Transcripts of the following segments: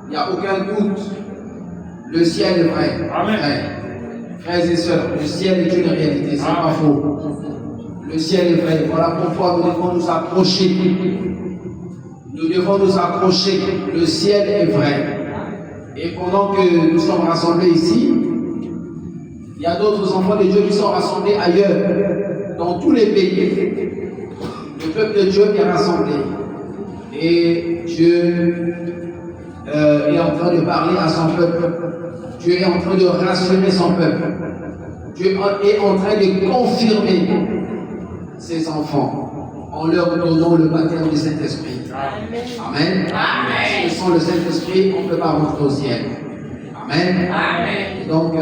Il n'y a aucun doute. Le ciel est vrai. Amen. Frères et sœurs, le ciel est une réalité, c'est pas faux. Le ciel est vrai. Voilà pourquoi nous devons nous approcher. Nous devons nous approcher. Le ciel est vrai. Et pendant que nous sommes rassemblés ici, il y a d'autres enfants de Dieu qui sont rassemblés ailleurs, dans tous les pays. Le peuple de Dieu est rassemblé. Et Dieu est en train de parler à son peuple. Dieu est en train de rassurer son peuple. Dieu est en train de confirmer ses enfants en leur donnant le baptême du Saint-Esprit. Amen. Amen. Sans le Saint-Esprit, on ne peut pas rentrer au ciel. Amen. Amen. Et donc,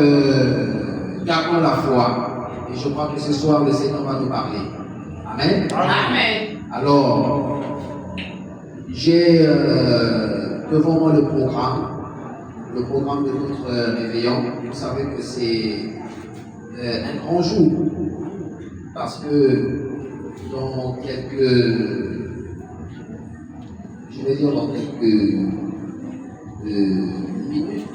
gardons la foi. Et je crois que ce soir, le Seigneur va nous parler. Amen. Amen. Alors, j'ai devant moi le programme de notre réveillon. Vous savez que c'est un grand jour, parce que dans dans quelques minutes,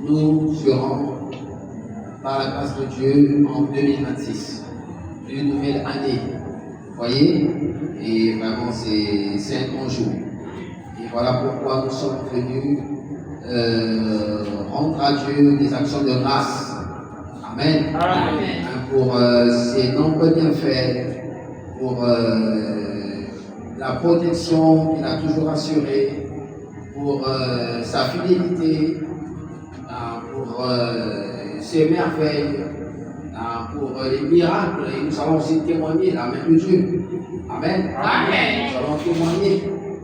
nous serons, par la grâce de Dieu, en 2026, une nouvelle année. Vous voyez? Et vraiment, c'est un grand jour. Et voilà pourquoi nous sommes venus rendre à Dieu des actions de grâce. Amen. Amen. Pour ses nombreux bienfaits, pour la protection qu'il a toujours assurée, pour sa fidélité, pour ses merveilles, pour les miracles. Et nous allons aussi témoigner la main de Dieu. Amen. Amen. Nous allons témoigner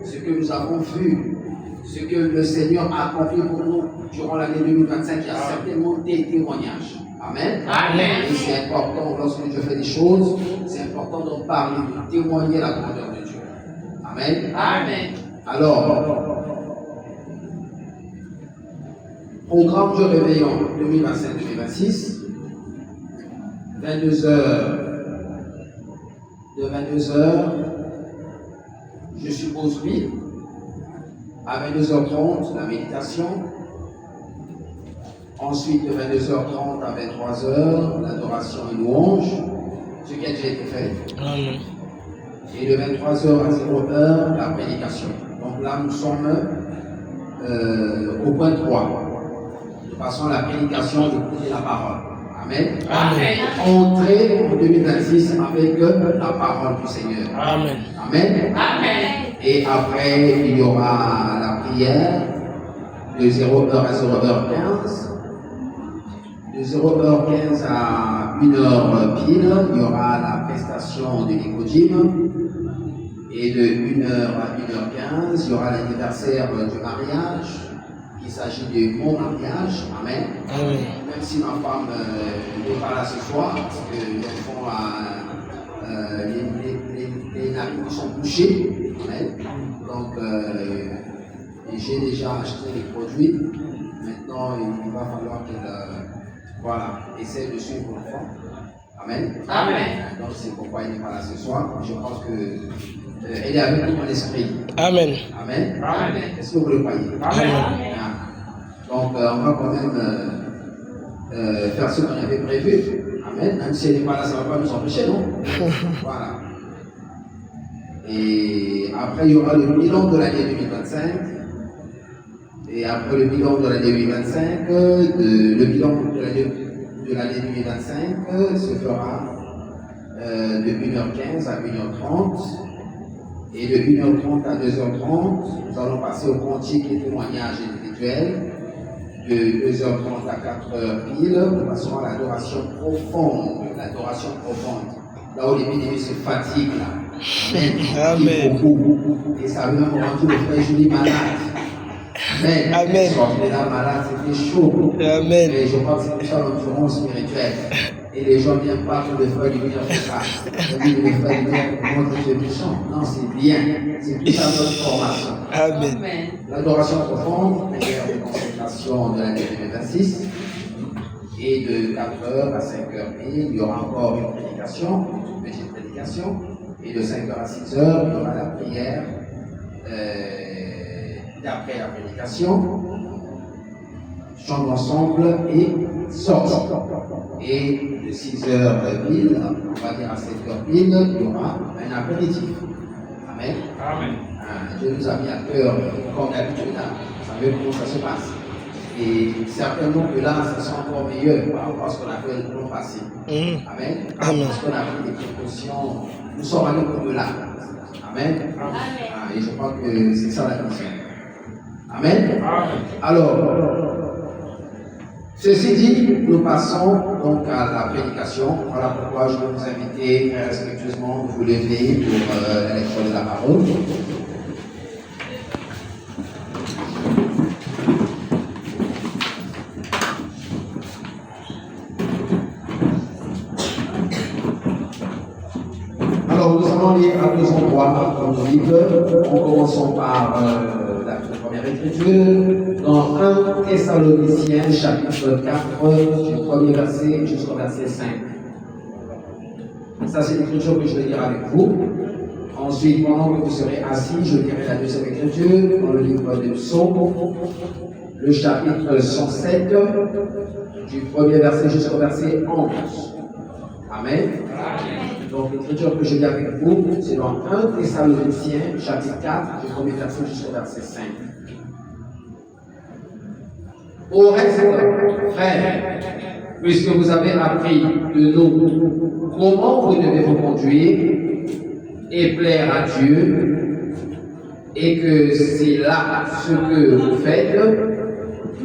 ce que nous avons vu, ce que le Seigneur a accompli pour nous durant l'année 2025. Il y a certainement des témoignages. Amen. Amen. Et c'est important, lorsque Dieu fait des choses, c'est important d'en parler, de témoigner la grandeur de Dieu. Amen. Amen. Alors, programme du réveillon 2025-2026, 22h, de 22h, je suppose oui, à 22h30, la méditation. Ensuite, de 22h30 à 23h, l'adoration et louange, ce qui a déjà été fait. Amen. Et de 23h à 0h, la prédication. Donc là, nous sommes au point 3. Nous passons à la prédication, d'écouter la parole. Amen. Amen. Entrer en 2026 avec la parole du Seigneur. Amen. Amen. Amen. Et après, il y aura la prière de 0h à 0h15. De 0h15 à 1h pile, il y aura la prestation de l'Écodime. Et de 1h à 1h15, il y aura l'anniversaire du mariage. Il s'agit de mon mariage. Amen. Amen. Même si ma femme n'est pas là ce soir, parce que les enfants, les narines sont bouchées. Amen. Donc, j'ai déjà acheté les produits. Maintenant, il va falloir qu'elle essaie de suivre l'enfant. Amen. Amen. Donc, c'est pourquoi elle n'est pas là ce soir. Je pense qu'elle est avec nous dans l'esprit. Amen. Amen. Amen. Est-ce que vous le croyez? Amen. Amen. Donc, on va quand même faire ce qu'on avait prévu. Amen. Même si elle n'est pas là, ça ne va pas nous empêcher, non? Voilà. Et après, il y aura le bilan de l'année 2025. Et après le bilan de l'année 2025, le bilan de l'année 2025 se fera de 1h15 à 1h30. Et de 1h30 à 2h30, nous allons passer au cantique et témoignage individuel. De 2h30 à 4h pile, nous passons à l'adoration profonde. L'adoration profonde. Là où les bénéfices se fatiguent, là. Amen. Et ça veut même rendre le frère Julie malade. Amen. Amen. Sortir là malade, c'était chaud. Amen. Et je crois que c'est ça l'endurance spirituelle. Et les gens viennent pas pour le frère du bien faire ça. Le frère du bien pour montrer que méchant. Non, c'est bien. C'est tout ça notre formation. Amen. L'adoration profonde, prière de consécration de l'année 2026. Et de 4h à 5h, il y aura encore une prédication, une petite prédication. Et de 5h à 6h, il y aura la prière d'après. après la prédication, chantent ensemble et sortent. Et de 6h pile, on va dire à 7h pile, il y aura un apéritif. Amen. Amen. Dieu nous a mis à cœur, comme d'habitude, vous savez comment ça se passe. Et certainement que là, ça sera encore meilleur par rapport à ce qu'on a fait le long passé. Amen. Parce qu'on a pris des précautions, nous sommes allés comme là. Amen. Et je crois que c'est ça la question. Amen. Alors, ceci dit, nous passons donc à la prédication. Voilà pourquoi je vais vous inviter très respectueusement de vous lever pour la lecture de la parole. Alors, nous allons lire à deux endroits dans le livre. En commençant par la première écriture, dans 1 Thessaloniciens, chapitre 4, du premier verset jusqu'au verset 5. Ça, c'est l'écriture que je vais lire avec vous. Ensuite, pendant que vous serez assis, je lirai la deuxième écriture dans le livre des Psaumes, le chapitre 107, du premier verset jusqu'au verset 11. Amen. Donc, l'écriture que je lis avec vous, c'est dans 1 Thessaloniciens, chapitre 4, du premier verset jusqu'au verset 5. Au reste, frères, puisque vous avez appris de nous comment vous devez vous conduire et plaire à Dieu, et que c'est là ce que vous faites,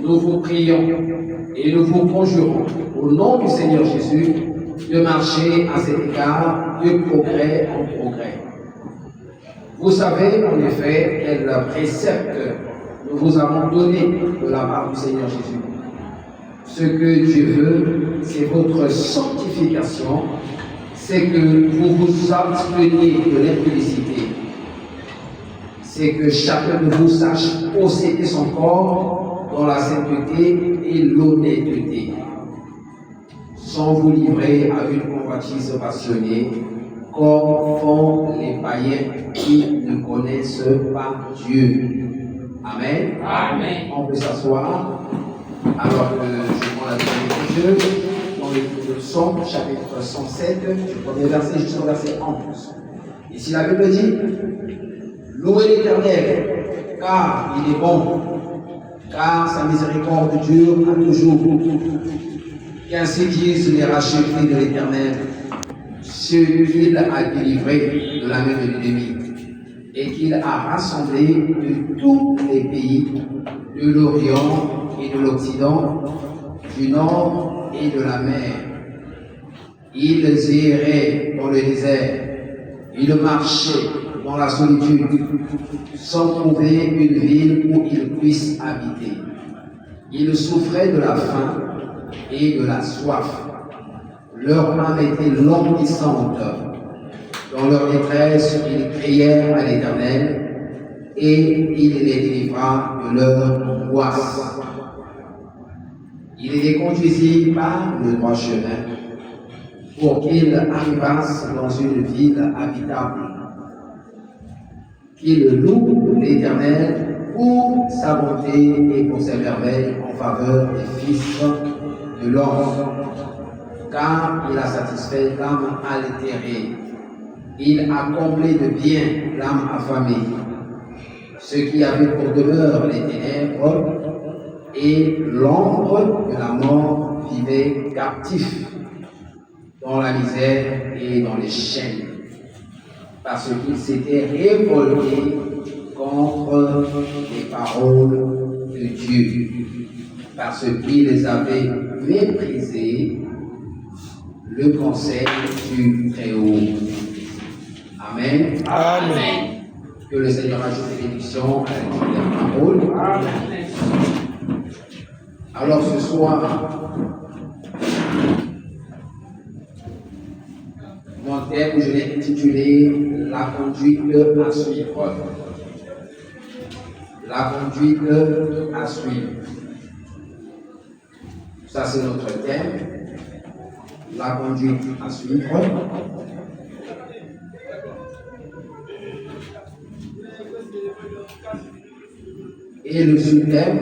nous vous prions et nous vous conjurons au nom du Seigneur Jésus de marcher à cet égard de progrès en progrès. Vous savez en effet quel précepte nous vous avons donné de la part du Seigneur Jésus. Ce que Dieu veut, c'est votre sanctification, c'est que vous vous absteniez de l'impudicité, c'est que chacun de vous sache posséder son corps dans la sainteté et l'honnêteté, sans vous livrer à une convoitise passionnée, comme font les païens qui ne connaissent pas Dieu. Amen. Amen. On peut s'asseoir alors que je prends la deuxième écriture dans le Psaume, chapitre 107, du premier verset jusqu'au verset 11. Ici la Bible dit: louez l'Éternel, car il est bon, car sa miséricorde dure à toujours. Qu'ainsi disent les rachetés de l'Éternel, ceux qu'il a délivrés de la main de l'ennemi, et qu'il a rassemblés de tous les pays, de l'Orient et de l'Occident, du Nord et de la mer. Ils erraient dans le désert, ils marchaient dans la solitude, sans trouver une ville où ils puissent habiter. Ils souffraient de la faim et de la soif. Leur âme était languissante. Dans leur détresse, ils crièrent à l'Éternel, et il les délivra de leur angoisse. Il les conduisit par le droit chemin, pour qu'ils arrivassent dans une ville habitable. Qu'ils louent l'Éternel pour sa bonté et pour ses merveilles en faveur des fils de l'homme, car il a satisfait l'âme altérée. Il a comblé de bien l'âme affamée. Ceux qui avaient pour demeure les ténèbres et l'ombre de la mort vivaient captifs dans la misère et dans les chaînes, parce qu'ils s'étaient révoltés contre les paroles de Dieu, parce qu'ils avaient méprisé le conseil du Très-Haut. Amen. Amen. Que le Seigneur ajoute des bénédictions à la parole. Amen. Alors ce soir, mon thème, je l'ai intitulé La conduite à suivre. La conduite à suivre. Ça, c'est notre thème. La conduite à suivre. Et le sous-thème,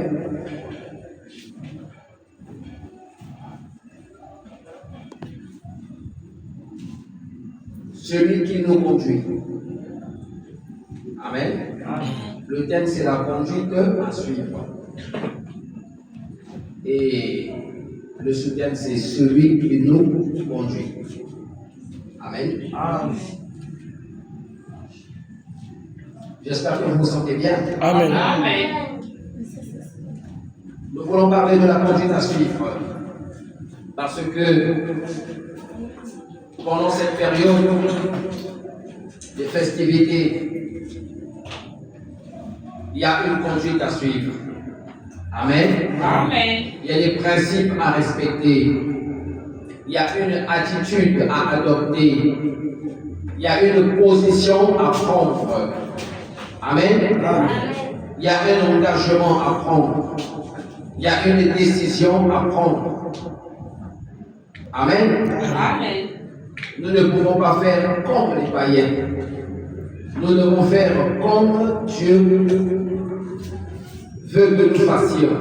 celui qui nous conduit. Amen. Le thème, c'est la conduite à suivre. Et le sous-thème, c'est celui qui nous conduit. Amen. J'espère que vous vous sentez bien. Amen. Amen. Nous voulons parler de la conduite à suivre. Parce que pendant cette période des festivités, il y a une conduite à suivre. Amen. Amen. Il y a des principes à respecter. Il y a une attitude à adopter. Il y a une position à prendre. Amen. Il y a un engagement à prendre. Il y a une décision à prendre. Amen. Amen. Nous ne pouvons pas faire comme les païens. Nous devons faire comme Dieu veut que nous fassions.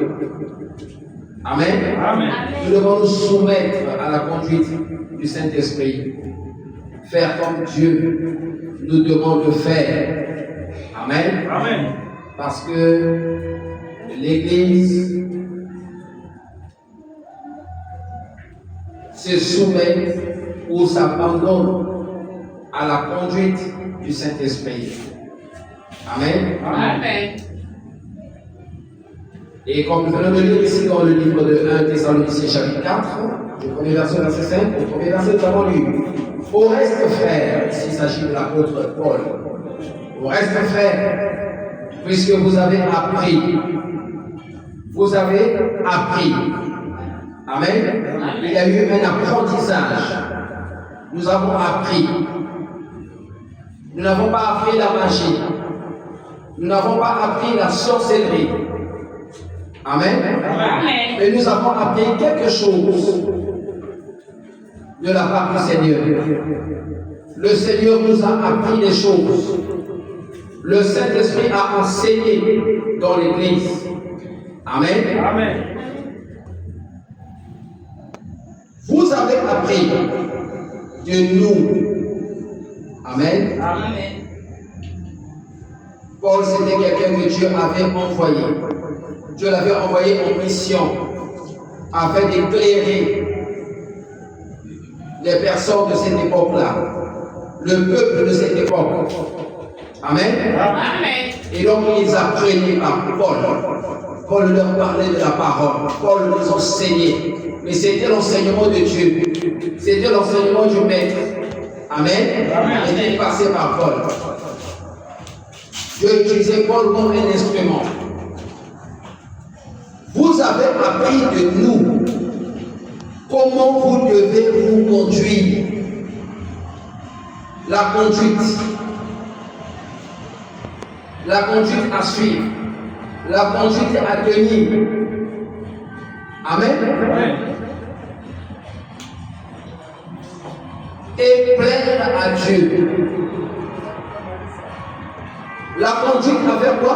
Amen. Amen. Nous devons nous soumettre à la conduite du Saint-Esprit. Faire comme Dieu nous demande de faire. Amen. Amen. Parce que l'Église se soumet ou s'abandonne à la conduite du Saint-Esprit. Amen. Amen. Et comme nous venons de lire ici dans le livre de 1 Thessaloniciens chapitre 4, le premier verset, verset 5, le premier verset, nous avons lu. Au reste, frères, ici il s'agit de l'apôtre Paul. Au reste, frères, puisque vous avez appris. Vous avez appris. Amen. Il y a eu un apprentissage. Nous avons appris. Nous n'avons pas appris la magie. Nous n'avons pas appris la sorcellerie. Amen. Amen. Mais nous avons appris quelque chose de la part du Seigneur. Le Seigneur nous a appris des choses. Le Saint-Esprit a enseigné dans l'Église. Amen. Amen. Vous avez appris de nous. Amen. Amen. Paul, c'était quelqu'un que Dieu avait envoyé. Dieu l'avait envoyé en mission afin d'éclairer les personnes de cette époque-là, le peuple de cette époque. Amen. Amen. Et donc, ils apprenaient par Paul. Paul leur parlait de la parole. Paul les enseignait. Mais c'était l'enseignement de Dieu. C'était l'enseignement du Maître. Amen. Il était passé par Paul. Dieu utilisait Paul comme un instrument. Vous avez appris de nous comment vous devez vous conduire. La conduite. La conduite à suivre. La conduite à tenir. Amen. Amen. Et plaire à Dieu. La conduite à faire quoi?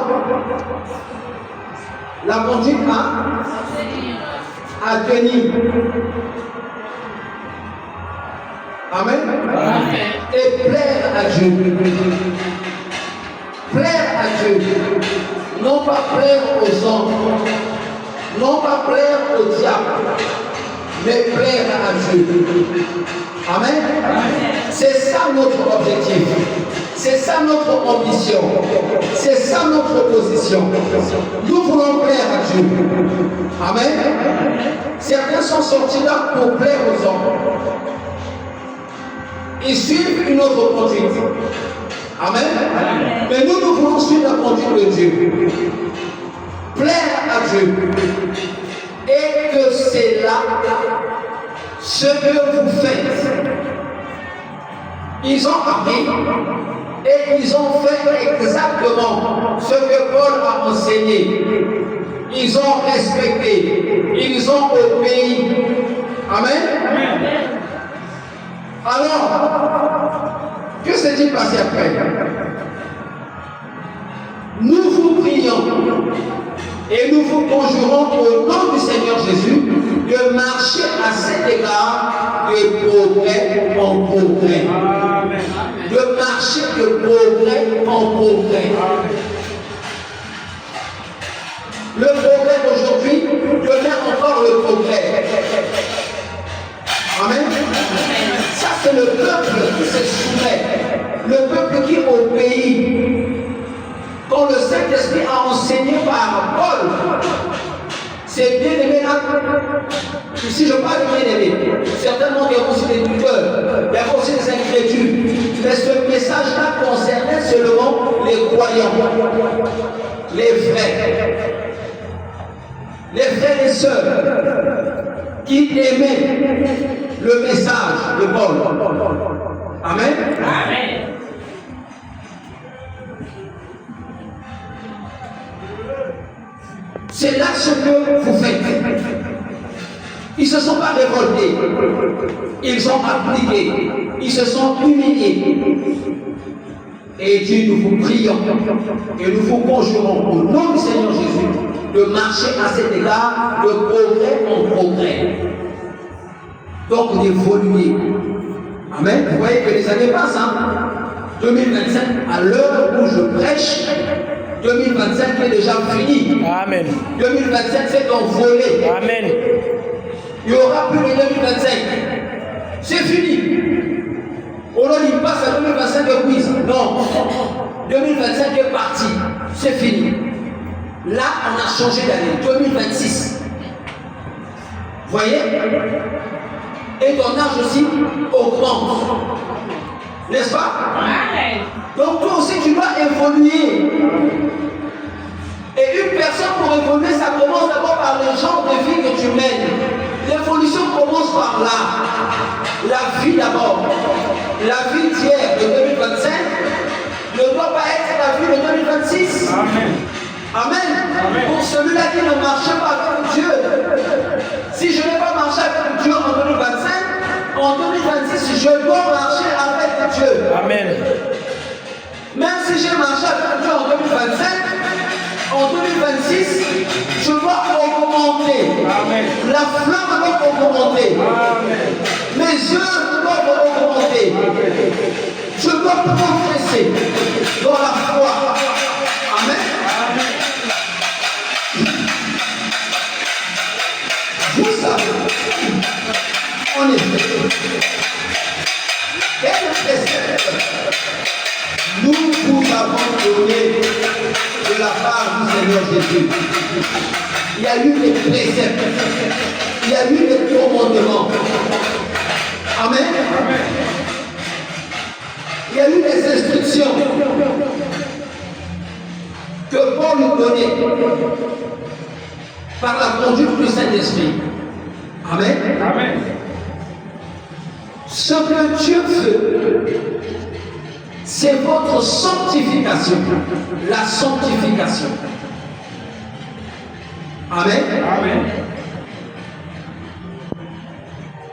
La conduite à tenir. Amen. Amen. Et plaire à Dieu. Plaire à Dieu. Non pas plaire aux hommes. Non pas plaire au diable. Mais plaire à Dieu. Amen. C'est ça notre objectif. C'est ça notre ambition. C'est ça notre position. Nous voulons plaire à Dieu. Amen. Certains sont sortis là pour plaire aux hommes. Ils suivent une autre conduite. Amen. Mais nous, nous voulons suivre la conduite de Dieu. Plaire à Dieu. Et que c'est là ce que vous faites. Ils ont appris et ils ont fait exactement ce que Paul a enseigné. Ils ont respecté, ils ont obéi. Amen. Alors, que s'est-il passé après? Nous vous prions Et nous vous conjurons au nom du Seigneur Jésus de marcher à cet égard de progrès en progrès. Amen. De marcher de progrès en progrès. Le progrès d'aujourd'hui devient encore le progrès. Amen. Ça, c'est le peuple qui se soumet. Le peuple qui obéit. Quand le Saint-Esprit a enseigné par Paul, c'est bien aimé là. Si je parle de bien aimé, certainement il y a aussi des douteurs, il y a aussi des incrédules. Mais ce message-là concernait seulement les croyants, les vrais. Les frères et sœurs qui aimaient le message de Paul. Amen. Amen. C'est là ce que vous faites. Ils ne se sont pas révoltés. Ils ont appliqué. Ils se sont humiliés. Et Dieu, nous vous prions et nous vous conjurons au nom du Seigneur Jésus de marcher à cet égard de progrès en progrès. Donc d'évoluer. Amen. Vous voyez que les années passent. 2025, à l'heure où je prêche, 2025 est déjà fini. Amen. 2027 s'est envolé. Amen. Il n'y aura plus de 2025. C'est fini. Aujourd'hui, il passe à 2025 de quiz. Non. 2025 est parti. C'est fini. Là, on a changé d'année. 2026. Vous voyez? Et ton âge aussi augmente. N'est-ce pas? Amen. Donc toi aussi, tu dois évoluer. Et une personne pour évoluer, ça commence d'abord par le genre de vie que tu mènes. L'évolution commence par là. La vie d'abord. La vie d'hier de 2025 ne doit pas être la vie de 2026. Amen. Amen. Amen. Pour celui-là qui ne marche pas avec Dieu. Si je n'ai pas marché avec Dieu en 2025, en 2026, je dois marcher avec Dieu. Amen. Même si j'ai marché avec Dieu en 2025, en 2026, je dois augmenter. Amen. La flamme doit augmenter. Amen. Mes œuvres doivent augmenter. Je dois progresser dans la foi. Amen. Vous savez, en effet, quel précepte nous vous avons donné de la part du Seigneur Jésus. Il y a eu des préceptes, il y a eu des commandements. Amen. Il y a eu des instructions que Paul nous donnait par la conduite du Saint-Esprit. Amen. Amen. Ce que Dieu fait, c'est votre sanctification. La sanctification. Amen. Amen.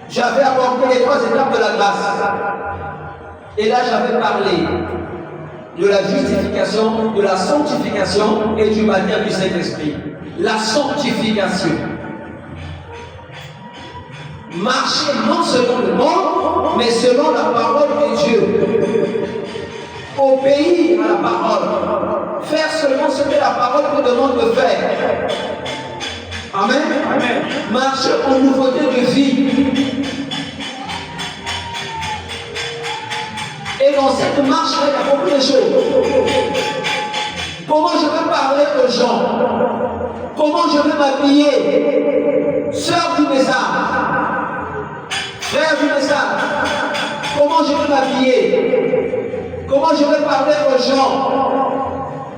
J'avais abordé les 3 étapes de la grâce. Et là, j'avais parlé de la justification, de la sanctification et du baptême du Saint-Esprit. La sanctification. Marcher non selon le monde, mais selon la parole de Dieu. Obéir à la parole. Faire seulement ce que la parole vous demande de faire. Amen. Amen. Marcher en nouveauté de vie. Et dans cette marche, il y a beaucoup de choses. Comment je vais parler aux gens? Comment je vais m'habiller? Sœur du message, frère du message, comment je vais m'habiller? Comment je vais parler aux gens?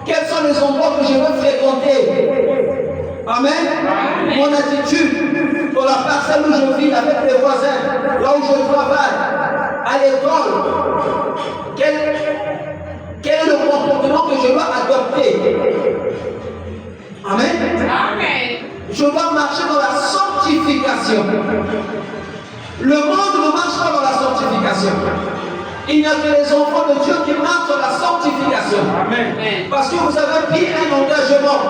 Quels sont les endroits que je vais fréquenter? Amen. Mon attitude pour la parcelle où je vis avec les voisins, là où je travaille, à l'école. Quel est le comportement que je dois adopter? Amen. Amen. Je dois marcher dans la sanctification. Le monde ne marche pas dans la sanctification. Il n'y a que les enfants de Dieu qui marchent dans la sanctification. Amen. Amen. Parce que vous avez pris un engagement.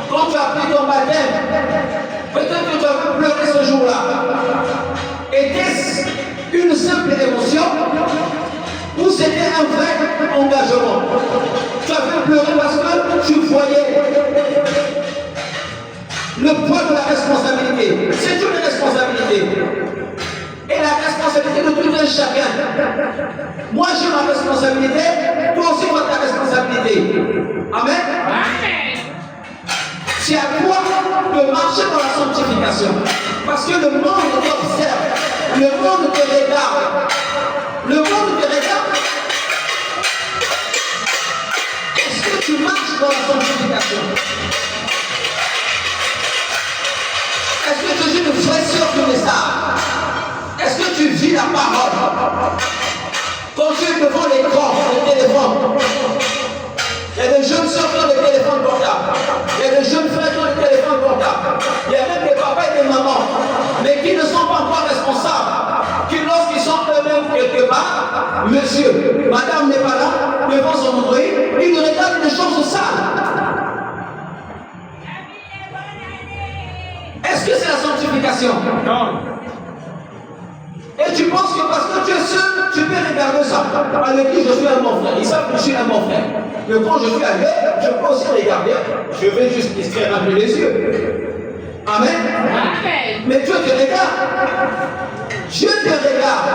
Quand Quand tu as pris ton baptême, peut-être que tu as pleuré ce jour-là. Était-ce une simple émotion ou c'était un vrai engagement? Tu as fait pleurer parce que tu voyais le poids de la responsabilité. C'est une responsabilité. Et la responsabilité de tout un chacun. Moi j'ai ma responsabilité, toi aussi tu as ta responsabilité. Amen. Amen. C'est à toi de marcher dans la sanctification. Parce que le monde t'observe, le monde te regarde. Le monde te regarde. Est-ce que tu marches dans la sanctification? Est-ce que tu es une fraîcheur du message? Est-ce que tu vis la parole? Quand tu es devant l'écran, le téléphone, il y a des jeunes sœurs qui ont des téléphones portables. Il y a des jeunes frères qui ont des téléphones portables. Il y a même des papas et des mamans, mais qui ne sont pas encore responsables. Qui, lorsqu'ils sont eux-mêmes quelque part, monsieur, madame n'est pas là, devant son Android, ils regardent des choses sales. Est-ce que c'est la sanctification? Non. Et tu penses que parce que tu es seul, tu peux regarder ça. À l'église, je suis un bon frère. Ils savent que je suis un bon frère. Mais quand je suis ailleurs, je peux aussi regarder. Je vais juste distraire un peu les yeux. Amen. Amen. Mais Dieu te regarde. Dieu te regarde.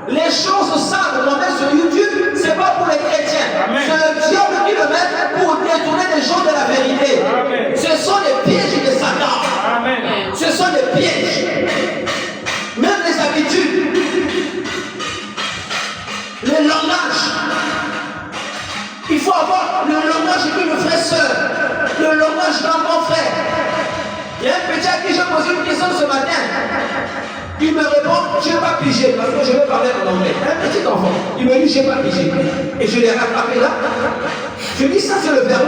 Les choses sales qu'on met sur YouTube, ce n'est pas pour les chrétiens. C'est le diable qui le met pour détourner les gens de la vérité. Amen. Ce sont les pièges de Satan. Amen. Ce sont des pièges. Même les habitudes, le langage. Il faut avoir le langage d'une vraie sœur, le langage d'un bon frère. Il y a un petit à qui j'ai posé une question ce matin. Il me répond, je n'ai pas pigé, parce que je vais parler en anglais. Un petit enfant, il me dit, je n'ai pas pigé. Et je l'ai rattrapé là. Je dis, ça c'est le verbe.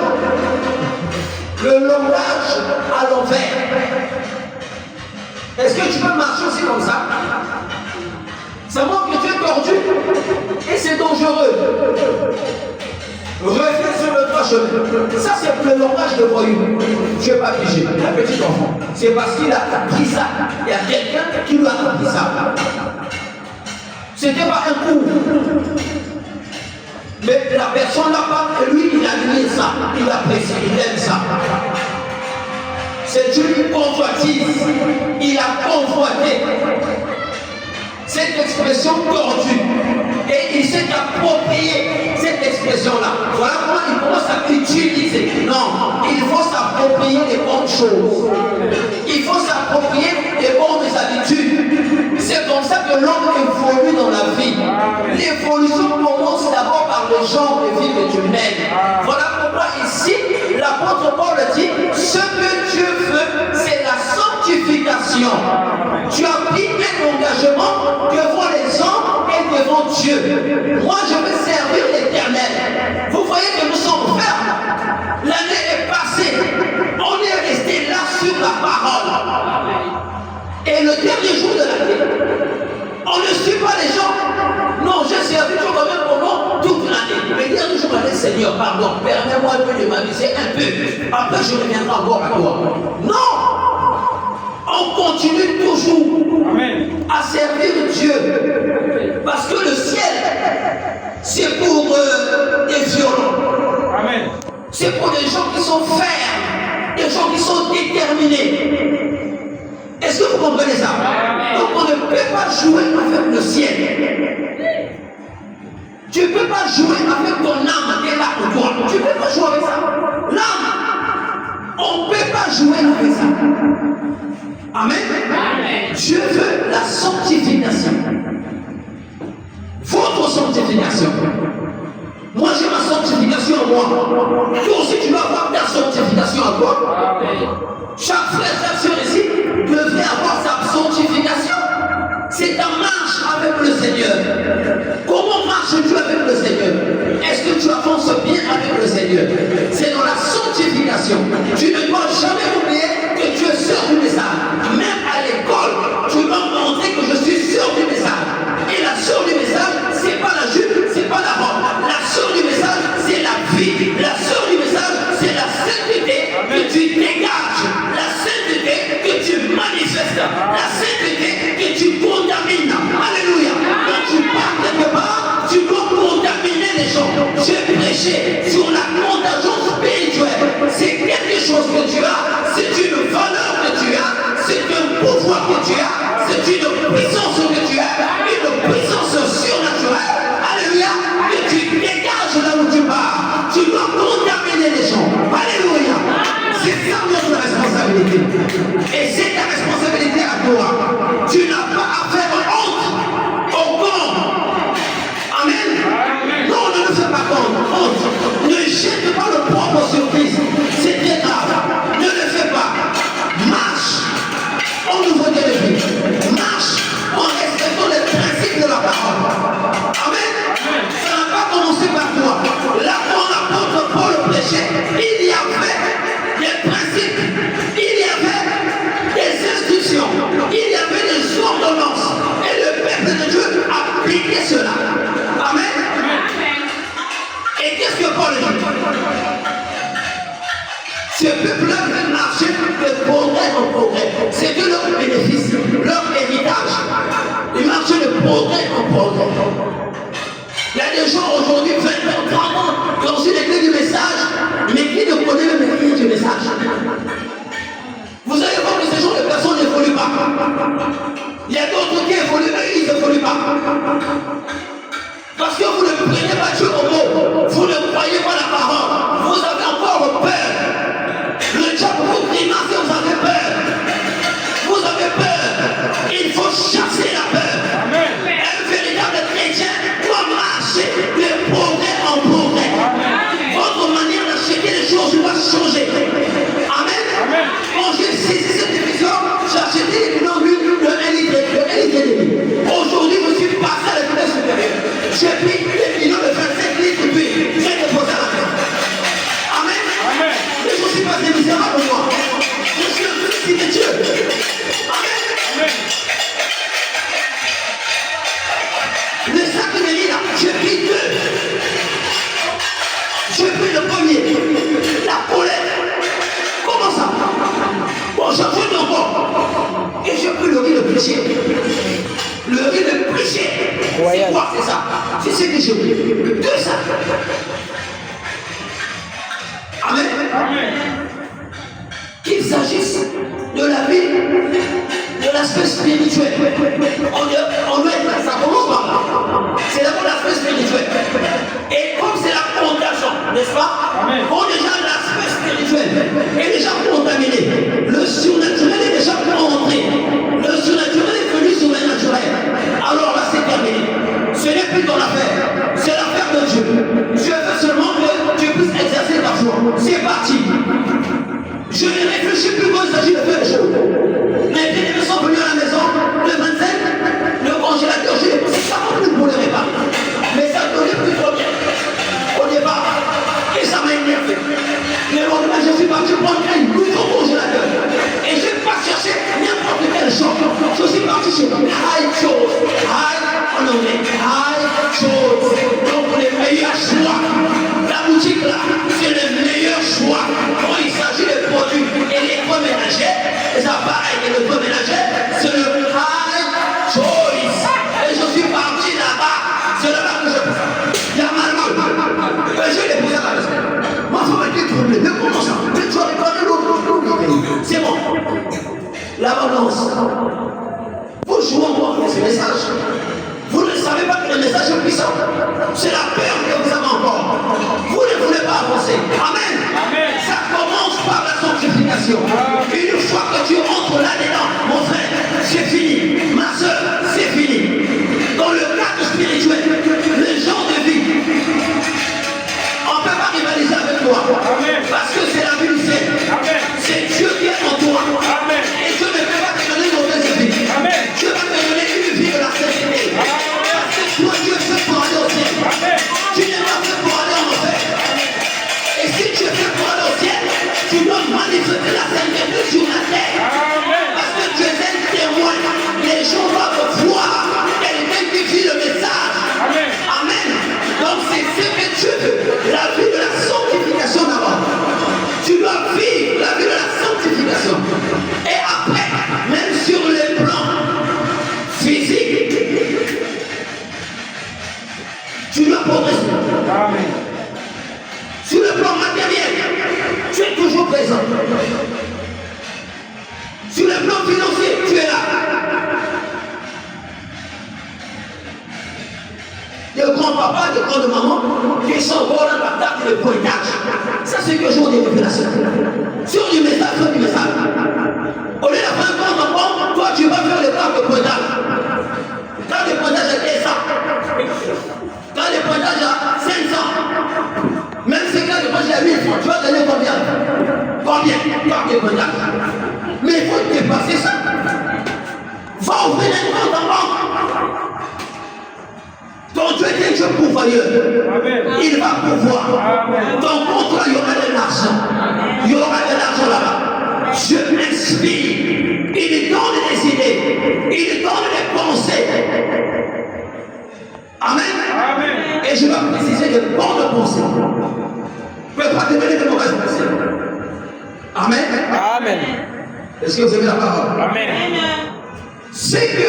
Le langage à l'envers. Est-ce que tu peux marcher aussi comme ça? Ça montre que tu es tordu et c'est dangereux. Reviens sur le droit chemin. Ça, c'est le langage de voyou. Je n'ai pas pigé. Un petit enfant. C'est parce qu'il a appris ça. Il y a quelqu'un qui lui a appris ça. C'était pas un coup. Mais la personne là-bas, lui, il a mis ça. Il apprécie, il aime ça. C'est une convoitise. Il a convoité cette expression tordue. Et il s'est approprié cette expression-là. Voilà comment il commence à l'utiliser. Non, il faut s'approprier des bonnes choses. Il faut s'approprier des bonnes habitudes. C'est comme ça que l'homme évolue dans la vie. L'évolution commence d'abord par le genre de vie que tu mènes. Voilà pourquoi ici, l'apôtre Paul dit, ce que Dieu veut, c'est la sanctification. Tu as pris un engagement devant les hommes et devant Dieu. Moi, je veux servir l'Éternel. Vous voyez que nous sommes fermes. L'année est passée. On est resté là sur la parole. Et le dernier jour de l'année, on ne suit pas les gens. Non, j'ai servi Dieu quand même pendant toute l'année. Mais le dernier jour de l'année, Seigneur, pardon, permets-moi un peu de m'amuser un peu. Après, je reviendrai encore à toi. Non! On continue toujours à servir Dieu. Parce que le ciel, c'est pour des violents. Amen. C'est pour des gens qui sont fermes, des gens qui sont déterminés. Est-ce que vous comprenez ça? Donc on ne peut pas jouer avec le ciel. Tu ne peux pas jouer avec ton âme qui est là en toi. Tu ne peux pas jouer avec ça. L'âme, on ne peut pas jouer avec ça. Amen. Amen. Dieu veut la sanctification. Votre sanctification. Moi j'ai ma sanctification en moi. Toi aussi tu dois avoir ta sanctification en toi. Amen. Chaque frère, chaque soeur ici devrait avoir sa sanctification. C'est ta marche avec le Seigneur. Comment marches-tu avec le Seigneur? Est-ce que tu avances bien avec le Seigneur? C'est dans la sanctification. Tu ne dois jamais oublier que tu es sûr du message. Même à l'école, tu dois montrer que je suis sûr du message. Et la soeur du message, c'est pas la jupe, c'est pas la robe. La soeur du message, c'est la vie. La soeur du message, c'est la sainteté que tu tu dégages, la sainteté que tu manifestes, la sainteté que tu contamines. Alléluia. Quand tu pars quelque part, tu dois contaminer les gens. J'ai prêché sur la contagion spirituelle. C'est quelque chose que tu as, c'est une valeur que tu as, c'est un pouvoir que tu as, c'est une puissance que tu as, une puissance surnaturelle. Alléluia. Que tu dégages là où tu pars. Tu dois contaminer les gens. Alléluia. C'est ça notre responsabilité. Et c'est ta responsabilité à toi. Tu n'as pas à faire honte au corps. Amen. Non, ne le fais pas honte. Ne jette pas le propre sur Christ. C'est très grave. Ne le fais pas. Marche en nouveauté de vie. Marche en respectant les principes de la parole. Amen. Ça n'a pas commencé par toi. Là, quand l'apôtre Paul prêchait, il y avait des principes, il y avait des instructions, il y avait des ordonnances. Et le peuple de Dieu appliquait cela. Amen. Et qu'est-ce que Paul dit? Ce peuple-là veut marcher de progrès en progrès. C'était leur bénéfice, leur héritage. Ils marchaient de progrès en progrès. Il y a des gens aujourd'hui, 20 ans, 30 ans, qui ont reçu les clés du message, mais qui ne connaissent même rien du message. Vous allez voir que ces gens de personnes n'évoluent pas. Il y a d'autres qui évoluent, mais ils n'évoluent pas. Parce que vous ne prenez pas Dieu au mot, vous ne croyez pas la parole, vous avez encore peur. Le diable vous grimace et vous avez peur. Vous avez peur. Il faut chasser la peur. Un véritable chrétien doit marcher de progrès en progrès. Votre manière d'acheter les choses doit changer. Amen. Quand j'ai saisi cette émission, j'ai acheté des bidons d'huile de 1 litre et demi. Aujourd'hui, je suis passé à la vitesse supérieure. J'ai pris des bidons de 25 litres d'huile. J'ai déposé à la main. Amen. Mais je ne suis pas des misérables, moi. Je suis un petit de Dieu. Amen. Le sac de Mélie, là, j'ai pris 2. J'ai pris le premier. La colère. Comment ça? Bon, j'en fais encore. Et j'ai pris le riz de péché. Le riz de péché. C'est quoi? C'est ça. C'est ce que j'ai pris. 2 sacs. Amen. Qu'il s'agisse de la vie, de l'aspect spirituel. On doit être là, ça commence par là. C'est d'abord l'aspect spirituel. Et comme c'est la contagion, n'est-ce pas? Bon, déjà l'aspect spirituel est déjà contaminé. Le surnaturel est déjà rentré. Le surnaturel est venu sur le naturel. Alors là, c'est terminé. Ce n'est plus ton affaire. C'est l'affaire de Dieu. Dieu veut seulement que tu puisses exercer ta foi. C'est parti. Je ne réfléchis plus quand il s'agit de faire les choses. Mes bien-aimés sont venus à la maison le 25, le congélateur, je l'ai poussé 40 minutes pour le réparer. Mais ça donnait plus trop bien au départ. Et ça m'a énervé. Le lendemain, je suis parti prendre un nouveau congélateur. Et je n'ai pas cherché n'importe quel shop. Je suis parti chez High Chose. High, en anglais, High Chose. Donc les meilleurs choix. La boutique là, c'est le meilleur choix. Quand il s'agit de produits électroménagers, les appareils électroménagers, c'est le High Choice. Et je suis parti là-bas. C'est là-bas que je passe. Il y a mal. Et je l'ai posé à la maison. Moi, il faut me dire troublé. Mais comment ça? Mais tu as réparé l'autre. C'est bon. L'abondance. Vous jouez encore avec ce message. Vous ne savez pas que le message est puissant. C'est la peur que vous avez encore. Vous ne voulez pas avancer. Amen. Ça commence par la sanctification. Une fois que tu entres là-dedans, mon frère, c'est fini. Ma soeur, c'est fini. Dans le cadre spirituel, le genre de vie, on ne peut pas rivaliser avec toi. Parce que c'est la vie du ciel. C'est Dieu qui est en toi. Et Dieu ne peut pas te donner une mauvaise vie. Dieu va te donner une vie de la sainteté. Parce que toi, Dieu est fait pour aller au ciel. Tu n'es pas fait pour aller en enfer. Et si tu es fait pour aller au ciel, tu dois manifester la sainteté sur la terre. Parce que tu es un témoin. Les gens doivent voir quelqu'un qui vit le message. Amen. Donc c'est ce que Dieu veut. La vie de la sanctification d'abord. Tu dois vivre la vie de la présent. Sur le plan financier, tu es là. De grands-papas, de grandes-mamans qui sont encore dans la table de pointage. Ça, c'est que jour des révélations. Sur du message, sur du message. Au lieu de faire un compte en banque, toi, tu vas faire le carte de pointage. Carte de pointage à 200. Carte de pointage à 500. Même si carte de pointage à 1000 francs, tu vas gagner combien? Combien? Carte de pointage. Mais il faut dépasser ça. Va ouvrir un compte en banque. Ton Dieu est un Dieu pourvoyeur. Il va pourvoir. Ton contrat, il y aura de l'argent. Il y aura de l'argent là-bas. Dieu inspire. Il donne des idées. Il donne des pensées. Amen. Et je vais préciser de bonnes pensées. Je ne peux pas te donner de mauvaises pensées. Amen. Est-ce que vous avez la parole? Amen. C'est que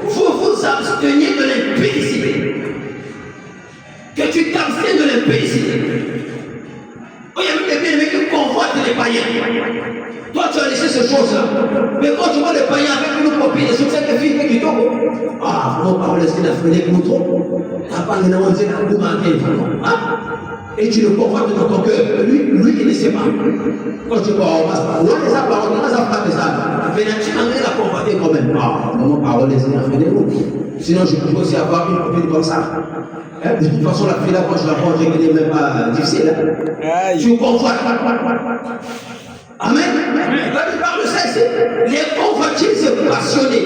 vous absteniez de l'impudicité. Que tu t'abstiennes de l'impudicité. Oh, il y a même des bien-aimés qui convoitent les païens. Toi, tu as laissé ces choses-là. Mais quand tu vois les païens avec une copine, c'est cette fille qui tombe. Ah, non, parole, est-ce qu'il a fait des moutons? T'as pas de nom, c'est un coup manqué. Et tu le convoites dans ton cœur. Lui, il ne sait pas. Quand tu vois, on va se parler, on va parler, on va se ça. Mais tu as la convoiter quand même. Ah, non, parole, est-ce qu'il a fait des moutons? Sinon, je peux aussi avoir une copine comme ça. De toute façon, la fille là, quand je la prends, je ne même pas difficile. Tu convoites. Amen. La plupart de ça, c'est les convoitises, c'est passionné.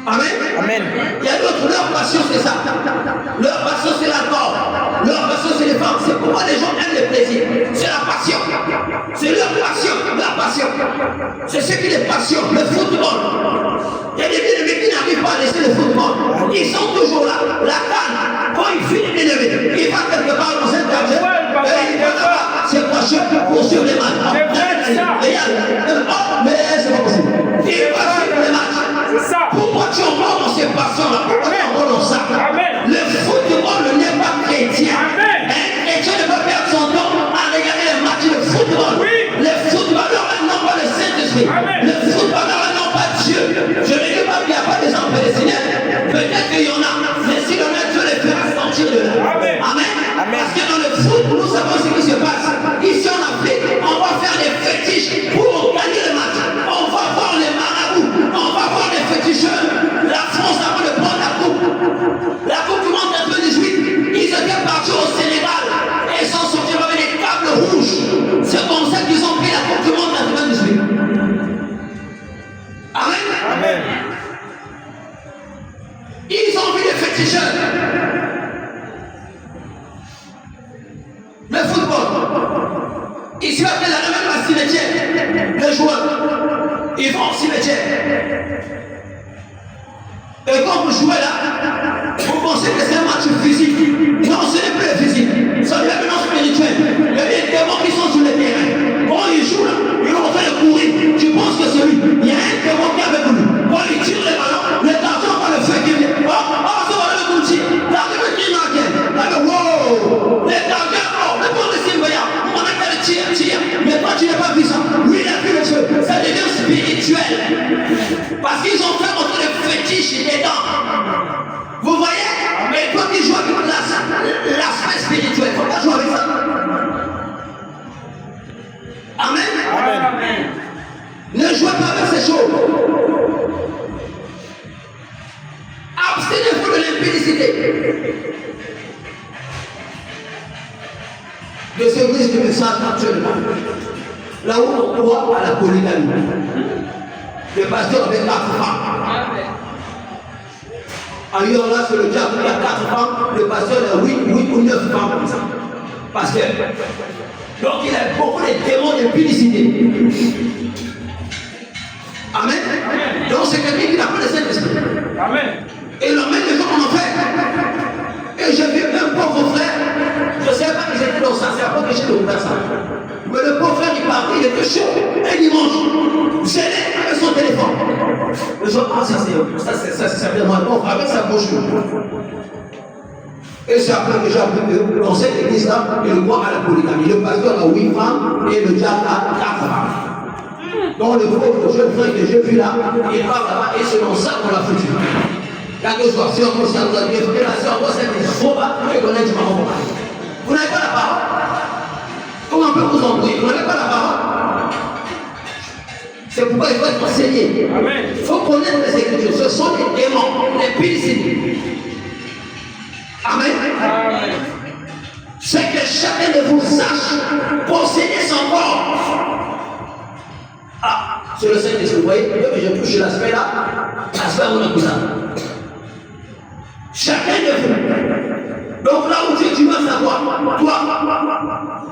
Amen. Il y a d'autres, leur passion, c'est ça. Leur passion, c'est la corde. Leur passion, c'est les femmes. C'est pourquoi les gens aiment le plaisir. C'est la passion. C'est leur passion. La passion. C'est ce qui les passionne. Le football. Il y a des bien-aimés qui n'arrivent pas à laisser le football. Ils sont toujours là. La canne. Quand il finit bien-aimé, il va quelque part dans un gadget. Et il va là-bas. C'est pas cher pour suivre les matchs. Mais c'est pas possible. Il va suivre les matchs. Pourquoi tu envoies dans ces passions-là? Pourquoi tu envoies dans ça? Le football n'est pas chrétien. Un chrétien ne peut perdre son temps à regarder les matchs de football. Les footballeurs n'ont pas le Saint-Esprit. Les footballeurs n'ont pas Dieu. Je ne dis pas qu'il n'y a pas des gens prédestinés. Peut-être qu'il y en a. Mais si l'on a Dieu les fera sortir de là. Amen. Parce que dans le foot, nous savons ce qui se passe. Ici en Afrique, on va faire des fétiches pour gagner le match. On va voir les marabouts. On va voir les féticheurs. La France, avant de prendre la coupe du monde 98, ils étaient partis au Sénégal et ils sont sortis avec des câbles rouges. C'est comme ça qu'ils ont pris la coupe du monde 98. Amen. Ils ont vu les féticheurs. Le football. Ici, après la même à cimetière. Les joueurs, ils vont au cimetière. Et quand vous jouez là, vous pensez que c'est un match physique. Non, ce n'est plus physique. C'est une événement spirituel. Il y a des démons qui sont sur le terrain. Quand ils jouent là, ils vont faire le courir. Tu penses que c'est lui. Il y a un démon qui est avec lui. Quand ils tirent les ballons, les garçons vont le faire qui vient. Ça va le coup de tir. L'arrivé qui marque. Wow! Les garçons, le bon de Sylvia. On a fait le tir. Mais toi, tu n'as pas vu ça. Lui, il a vu le feu. Ça devient spirituel. Parce qu'ils ont fait entre les fétiches dedans. Vous voyez? Et toi qui joues avec l'aspect spirituel, il ne faut pas jouer avec ça. Amen. Ne jouez pas avec ces choses. Abstenez-vous de l'impudicité. De ce risque de message actuellement. Là où on croit à la polygamie. Le pasteur avec 4 femmes. Ailleurs là, c'est le diable qui a 4 femmes, le pasteur a 8 ou 9 femmes comme ça. Pasteur. Donc il a beaucoup de démons de publicité. Amen. Donc c'est quelqu'un qui n'a pas le Saint-Esprit. Amen. Et il emmène les gens en enfer. Et j'ai vu un pauvre frère, je ne sais pas qu'ils étaient dans ça, c'est après que j'ai découvert ça. Mais le pauvre frère, il partait, il était chaud. Un dimanche, gêné avec son téléphone. Les gens, ça c'est certainement un pauvre avec sa bouche. Et c'est après que j'ai appris que dans cette église-là, il le croit à la polygamie. Le pasteur a 8 femmes et le diable a 4 femmes. Donc le pauvre jeune frère que j'ai vu là, il parle là-bas et c'est dans ça qu'on l'a foutu. Quelque soit, si on conscient de la vie, la sœur, c'est des faux et qu'on est du maman. Vous n'avez pas la parole. Comment on peut vous embrouiller? Vous n'avez pas la parole. C'est pourquoi il faut être enseigné. Il faut connaître les Écritures. Ce sont les démons, les pilicides. Amen. C'est que chacun de vous sache posséder son corps. Ah, c'est le Saint-Esprit. Vous voyez, je touche l'aspect là, l'aspect où on a cousin. Chacun de vous. Donc là où tu vas savoir, toi,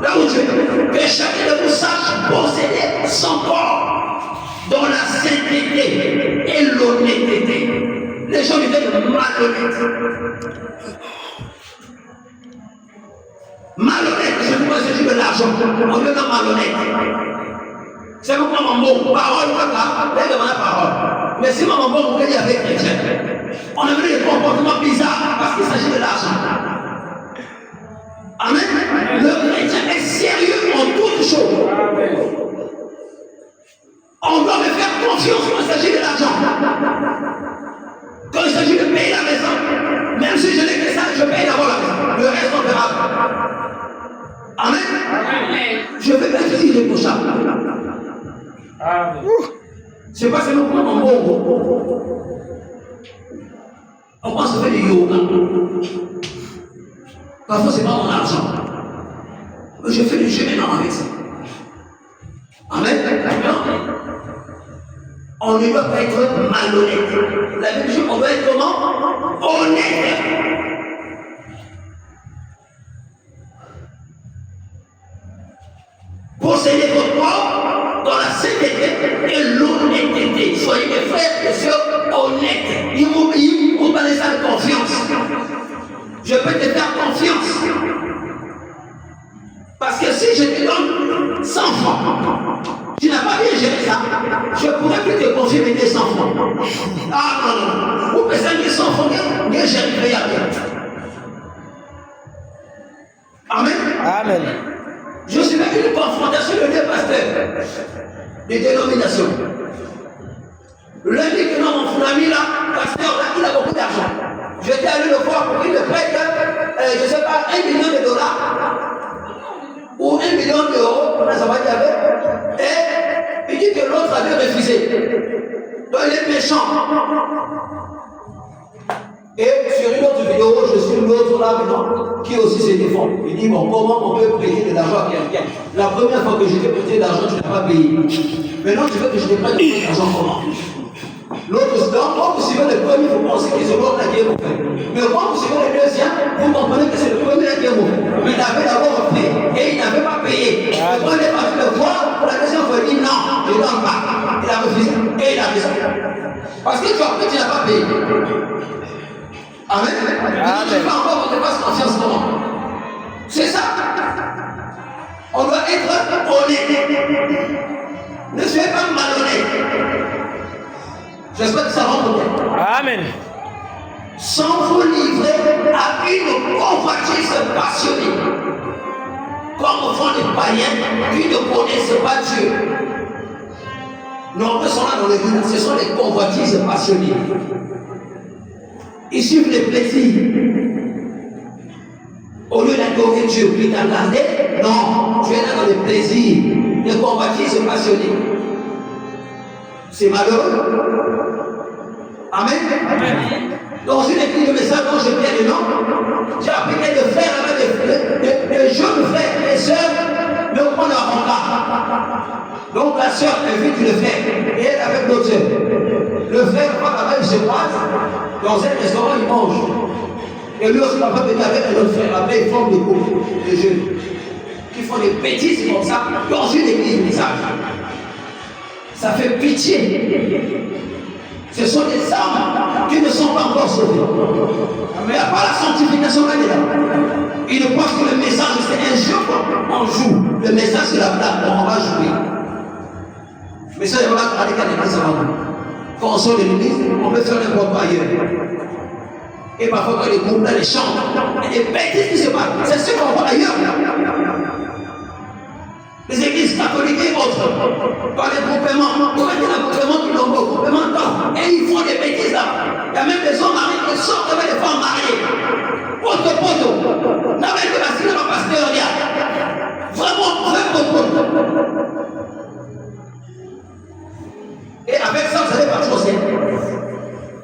là où tu es, que chacun de vous sache posséder son corps dans la sainteté et l'honnêteté. Les gens viennent malhonnêtes. Malhonnête, je ne vois pas ce de l'argent. On devient malhonnête. C'est pourquoi mon bon parole, la parole. Mais si mon bon, vous y avec chrétien, on a vu des comportements bizarres parce qu'il s'agit de l'argent. Amen. Le chrétien est sérieux en toutes choses. On doit me faire confiance quand il s'agit de l'argent. Quand il s'agit de payer la maison, même si je n'ai que ça, je paye d'abord la maison. Le reste, on verra. Amen. Je vais être irréprochable. C'est pas seulement pour mon bon. On pense faire du yoga. Parfois, c'est pas mon argent. Mais je fais du chemin avec ça. Amen. On ne doit pas être malhonnête. La même chose, on doit être comment? Honnête. Possédez votre corps dans la sainteté et l'honnêteté. Soyez mes frères et sœurs honnêtes. Il vous parlez ça de confiance. Je peux te faire confiance. Parce que si je te donne 100 francs, tu n'as pas bien géré ça, je pourrais plus te confier mes 100 francs. Ah non. Vous pensez que 100 francs, mieux j'arriverai à bien. Amen. Amen. Je suis avec une confrontation de deux pasteurs de dénomination. L'un dit que non, mon ami là, pasteur là, il a beaucoup d'argent. J'étais allé le voir pour qu'il me prête, je ne sais pas, $1 million ou 1 million d'euros, ça va dire avec. Et il dit que l'autre avait refusé. Donc il est méchant. Et sur une autre vidéo, je suis l'autre là maintenant qui aussi se défend. Il dit bon, comment on peut prêter de l'argent à quelqu'un? La première fois que je t'ai prêté de l'argent, tu n'as pas payé. Maintenant, tu veux que je te prête de l'argent comment? L'autre, quand vous suivez le premier, vous pensez que c'est l'autre là qui est mauvais. Mais quand vous suivez le deuxième, vous comprenez que c'est le premier là qui est mauvais. Mais il avait d'abord payé et il n'avait pas payé. Le premier est parti le voir, pour la deuxième fois, il dit non, je ne donne pas. Il a refusé et il a raison. Parce que tu as pris, tu n'as pas payé. Amen. Tu vas encore te faire confiance comment? C'est ça. On doit être honnête. Ne soyez pas malhonnête. J'espère que ça va bien. Amen. Sans vous livrer à une convoitise passionnée. Comme font les païens qui ne connaissent pas Dieu. Nombreux sont là dans l'église, ce sont les convoitises passionnées. Ils suivent les plaisirs. Au lieu d'adorer Dieu qui t'a gardé, non, tu es là dans les plaisirs, les convoitises passionnées. C'est malheureux. Amen. Amen. Dans une église de message dont je tiens le nom, j'ai appris de faire avec des jeunes frères et sœurs, mais au point d'avocat. Donc la sœur invite le frère, et elle avec l'autre sœur. Le frère, quand il se passe, dans un restaurant, il mange. Et lui aussi, papa peut avec un autre frère. Après, ils forment des couples, des jeunes, qui font des bêtises comme ça, dans une église de message. Ça fait pitié. Ce sont des âmes qui ne sont pas encore sauvées. Mais il n'y a pas la sanctification là-dedans. Ils ne pensent que le message c'est un jeu. On joue. Le message c'est la blague. On va jouer. Mais ça, il y a pas radical l'église avant. Quand on sort de l'église, on peut faire n'importe quoi ailleurs. Et parfois, quand les groupes là, les chantent, il y a des bêtises qui se passent. C'est ce qu'on voit ailleurs. Les églises catholiques et autres, par les groupements, vous mettez un groupement qui l'ont beau, groupement temps, et ils font des bêtises là. Il y a même des hommes mariés qui sortent avec des femmes mariées. Poto. N'avez que la signe de pasteur, il y a vraiment très poto. Et avec ça, vous allez partir au ciel.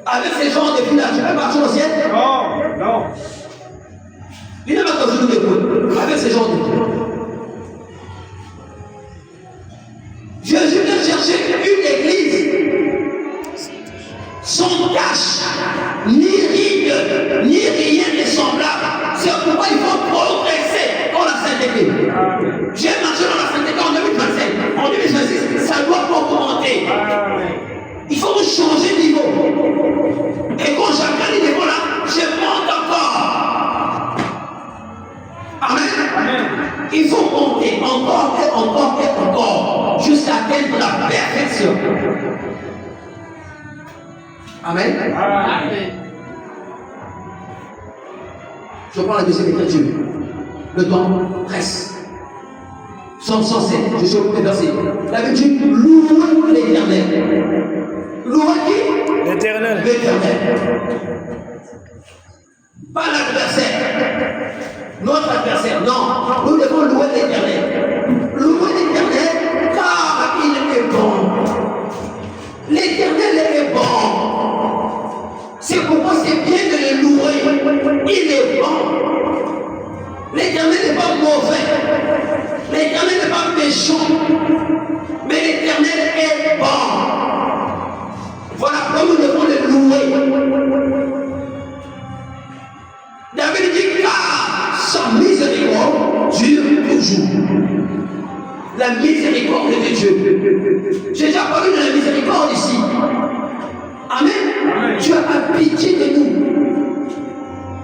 Avec ces gens de village, tu peux partir au ciel? Non. Il n'est pas comme je nous écoute. Avec ces gens de village. Jésus vient chercher une église sans tache, ni ride, ni rien de semblable. C'est pourquoi il faut progresser dans la sainteté. J'ai marché dans la sainteté en 2025. En 2026, ça doit augmenter. Il faut changer de niveau. Et quand j'atteins le niveau là, je monte encore. Amen. Il faut monter encore et encore, jusqu'à atteindre la perfection. Amen. Amen. Je prends la deuxième écriture. Le temps presse. Psaume 107, je suis au verset. La Bible dit, louez l'Éternel. Louez qui? L'Éternel. Pas l'adversaire. Notre adversaire, non. Nous devons louer l'Éternel. Louer l'Éternel car il est bon. L'Éternel est bon. C'est pourquoi c'est bien de le louer. Il est bon. L'Éternel n'est pas mauvais. L'Éternel n'est pas méchant. Mais l'Éternel est bon. Voilà pourquoi nous devons le louer. David dit car sa miséricorde dure toujours. La miséricorde de Dieu. J'ai déjà parlé de la miséricorde ici. Amen. Dieu a pitié de nous.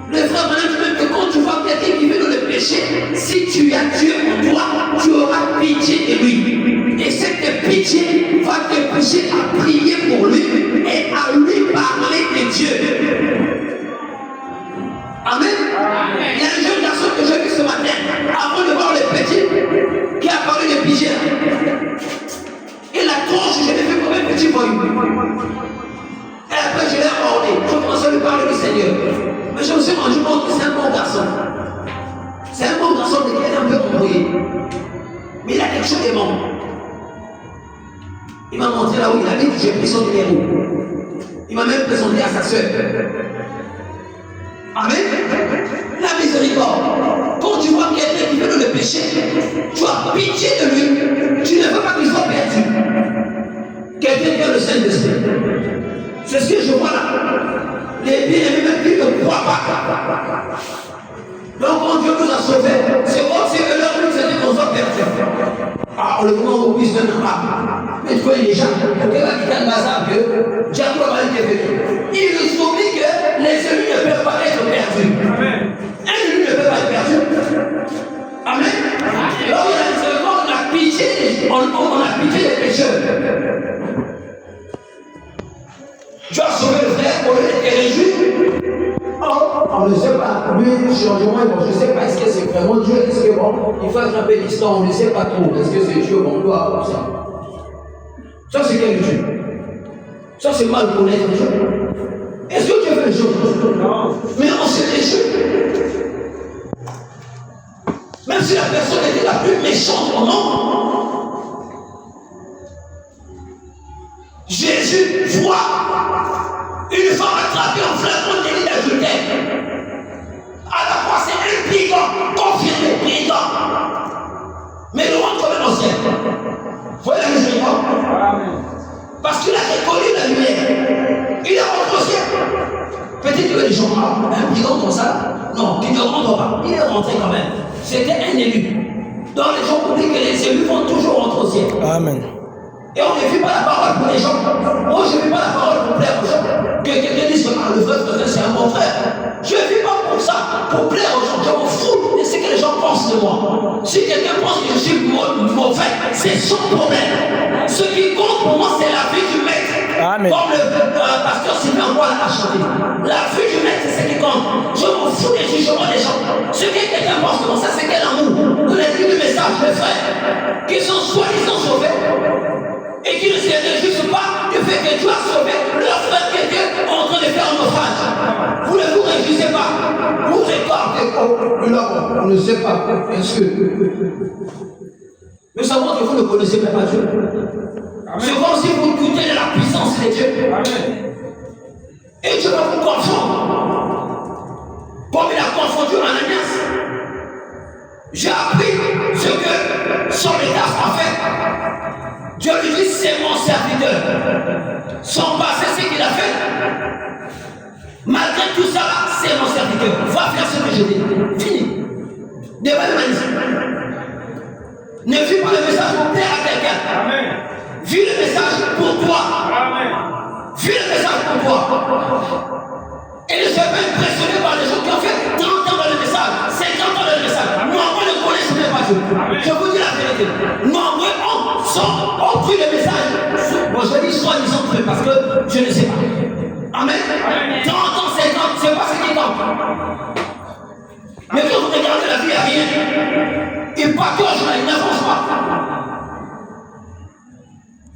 Le frère Branham dit même que quand tu vois quelqu'un qui vit dans le péché, si tu as Dieu en toi, tu auras pitié de lui. Et cette pitié va te pousser à prier pour lui et à lui parler de Dieu. Amen. Il y a un jeune garçon que j'ai vu ce matin, avant de voir le petit, qui a parlé de pigeon. Et la tronche, je l'ai vu comme un petit voyou. Et après, je l'ai abordé. Je commençais à lui parler du Seigneur. Mais je me suis rendu compte que c'est un bon garçon. C'est un bon garçon, mais qui est un peu embrouillé. Mais il a quelque chose de bon. Il m'a montré là où il habite, j'ai pris son numéro. Il m'a même présenté à sa soeur. Amen. La miséricorde. Quand tu vois quelqu'un qui veut dans le péché, tu as pitié de lui. Tu ne veux pas qu'il soit perdu. Quelqu'un qui a le Saint-Esprit. C'est ce que je vois là. Les bien-aimés même qui ne croient pas. Donc quand Dieu nous a sauvés, c'est comme si leur but c'était qu'on soit perdu. Ah, le moment où puisse ne pas. Mais tu connais déjà. Il va quitter le bazar que Dieu va être venu. Il nous oublie que les élus ne peuvent pas être perdus. Un élu ne peut pas être perdu. Amen. Là où il y a une seconde, on a pitié des pécheurs. Tu as sauvé le frère pour lui être réjoui. Oh, on ne sait pas. Lui, changement, je ne sais pas, est-ce que c'est vraiment Dieu? Est-ce que bon, il faut être un peu distant, on ne sait pas trop. Est-ce que c'est Dieu qu'on doit avoir ça? Ça, c'est quel Dieu? Ça, c'est mal connaître Dieu. Est-ce que Dieu fait les choses? Non. Mais on se réjouit. Même si la personne était la plus méchante au monde. Jésus voit une femme attrapée en flagrant délit d'adultère. À la fois c'est un brigand, confirmé brigand. Mais le rentre quand même au ciel. Vous voyez la miséricorde? Parce qu'il a reconnu la lumière. Il est rentré au ciel. Peut-être que les gens, un brigand comme ça, non, il ne rentre pas. Il est rentré quand même. C'était un élu. Donc les gens oublient que les élus vont toujours rentrer au ciel. Amen. Et on ne fait pas la parole pour les gens. Moi, je ne fais pas la parole pour plaire aux gens. Que quelqu'un dise que le frère, c'est un bon frère. Je ne fais pas pour ça, pour plaire aux gens. Je m'en fous de ce que les gens pensent de moi. Si quelqu'un pense que je suis mauvais, c'est son problème. Ce qui compte pour moi, c'est la vie du maître. Amen. Comme le pasteur Sylvain Bois a chanté. La vue du maître, c'est ce qui compte. Je m'en fous des jugements des gens. Ce qui est important, ça c'est quel amour. Nous les dit le message, mes frères, qui sont soi-disant sauvés et qui ne se réjouissent pas du fait que Dieu a sauvé leur frère qui était en train de faire un naufrage. Vous ne vous réjouissez pas. Vous regardez. On ne sait pas. Bien sûr. Nous savons que vous ne connaissez même pas Dieu. C'est comme si vous doutez de la puissance de Dieu. Amen. Et Dieu va vous confondre. Comme il a confondu Ananias. J'ai appris ce que son état a fait. Dieu lui dit, c'est mon serviteur. Son passé, c'est ce qu'il a fait. Malgré tout ça, c'est mon serviteur. Va faire ce que je dis. Fini. Devant le ne vis pas le message pour plaire à quelqu'un. Amen. Vis le message pour toi. Amen. Vis le message pour toi. Et ne sois pas impressionné par les gens qui ont fait 30 ans dans le message, 50 ans dans le message. Nombreux ne connaissent même pas Dieu. Amen. Je vous dis la vérité. Nombreux ont pris le message. Bon, je dis soi-disant cru parce que je ne sais pas. Amen. Amen. 30 ans, 50, c'est pas ce qui compte. Mais quand vous regardez la vie, il n'y a rien. Il patauge là, il n'avance pas.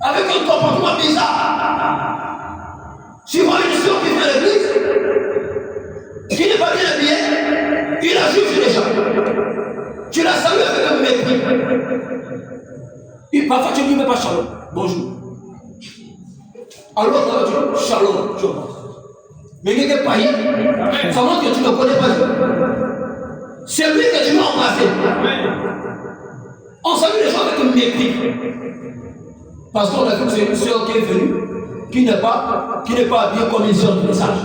Avec un comportement bizarre. Suivant une soeur qui vient à l'église, qui n'est pas bien habillé, il a jugé les gens. Tu l'as salué avec un mépris. Et parfois tu ne dis même pas shalom. Bonjour. Alors tu dis shalom. Mais il n'est pas ici. Ça montre que tu ne connais pas Dieu. C'est lui que tu vas embrasser. On salue les gens avec un mépris. Parce qu'on a vu que c'est une soeur qui est venue, qui n'est pas habillée comme une soeur de message.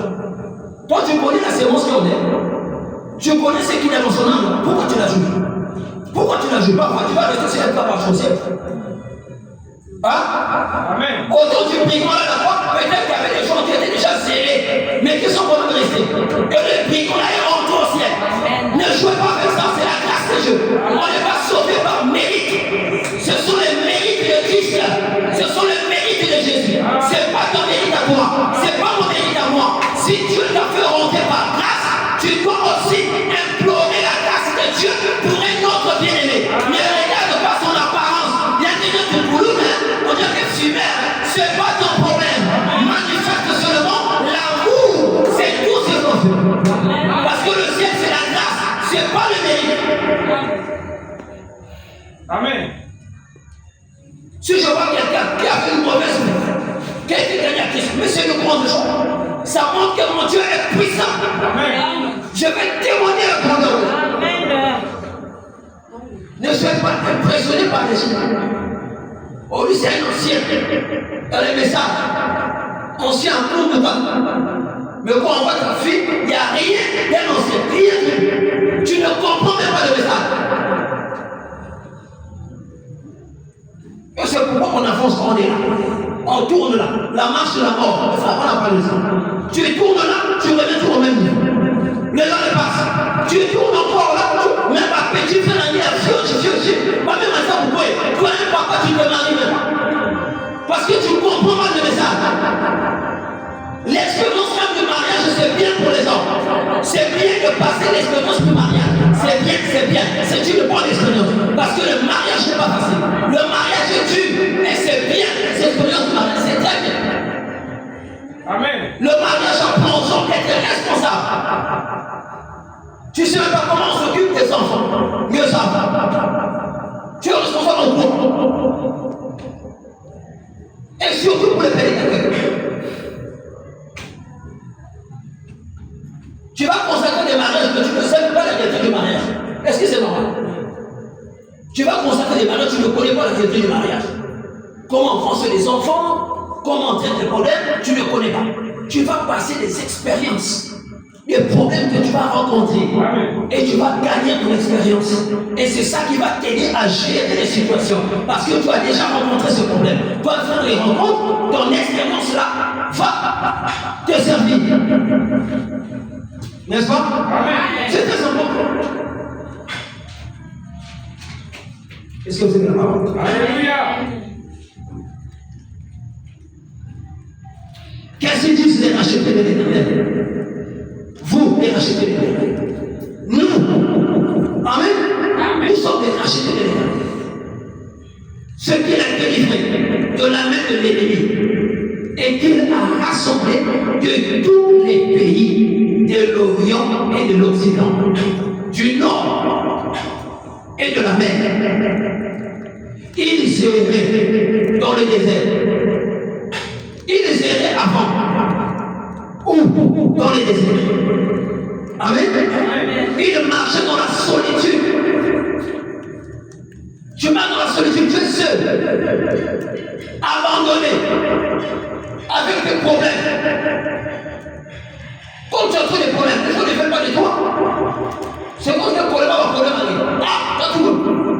Toi, tu connais la sémence qu'on est. Tu connais ce qu'il y a dans son âme. Pourquoi tu la joues? Pourquoi tu la joues pas? Pourquoi tu vas rester sur elle par chaussette? Hein? Autour du brigand là d'abord, peut-être qu'il y avait des gens qui étaient déjà serrés, mais qui sont quand même restés. Et le brigand là est rentré au ciel. Ne jouez pas avec ça, c'est la grâce de Dieu. On n'est pas sauvé par mérite. Ce sont les mérites de Christ. Ce sont les mérites de Jésus. C'est pas ton mérite à toi. C'est pas mon mérite à moi. Si Dieu t'a fait rentrer par grâce, tu dois aussi implorer la grâce de Dieu pour un autre bien-aimé. Ne regarde pas son apparence. Il y a des gens qui boulot, on dirait que fumeur. C'est pas ton problème. Manifeste seulement l'amour. C'est tout ce qu'on fait. Parce que le ciel, c'est la grâce. C'est pas le mérite. Amen. Si je vois quelqu'un qui a fait une mauvaise vie, qui a été gagné à Christ, mais c'est une grande chose. Ça montre que mon Dieu est puissant. Amen. Je vais témoigner le grandeur. Amen. Ne soyez pas impressionné par les gens. Oh, lui, c'est un ancien. Dans les messages, ancien en de temps. Mais quand on voit ta fille, il n'y a rien d'un ancien. Rien. Tu ne comprends même pas le message. Et c'est pourquoi on avance quand on est là. On tourne là. La marche de la mort. On n'a pas de ça. Tu tournes là, tu reviens toujours au même niveau. Les gens les passent. Tu tournes encore là, même pas petit, fais la nuit à fier. Pas même à ça, vous pouvez. Toi, un papa, tu te maries même pas. Parce que tu ne comprends pas le message. L'expérience même du mariage, c'est bien pour les hommes. C'est bien de passer l'expérience du mariage. C'est bien, c'est bien. C'est une bonne expérience. Parce que le mariage n'est pas facile. Le mariage est dur. Et c'est bien. L'expérience du mariage, c'est très bien. Amen. Le mariage apprend aux hommes d'être responsables. Tu ne sais même pas comment on s'occupe des enfants. Mieux ça. Tu es responsable en groupe. Et surtout pour les pays d'accueil. Tu vas consacrer des mariages que tu ne sais pas la vérité du mariage. Est-ce que c'est normal? Tu vas consacrer des mariages, tu ne connais pas la vérité du mariage. Comment français les enfants, comment traiter les problèmes, tu ne connais pas. Tu vas passer des expériences, des problèmes que tu vas rencontrer. Et tu vas gagner ton expérience. Et c'est ça qui va t'aider à gérer les situations. Parce que tu as déjà rencontré ce problème. Tu vas faire les rencontres, ton expérience là va te servir. N'est-ce pas? C'est très important. Est-ce que vous avez la parole? Alléluia. Verset 10, les rachetés de l'Éternel. Vous, les rachetés de l'Éternel. Nous, amen. Nous sommes les rachetés de l'Éternel. Ce qu'il a délivré de la main de l'ennemi et qu'il a rassemblé de tous les pays de l'Orient et de l'Occident, du Nord et de la mer. Ils erraient dans le désert. Ils erraient avant. Où? Dans le désert. Amen. Ils marchaient dans la solitude. Tu marches dans la solitude, tu es seul, abandonné, avec des problèmes. Quand tu as trop de problèmes, les gens ne veulent pas de toi. C'est quand tu as un problème, un problème arrive. Ah, quand tu veux,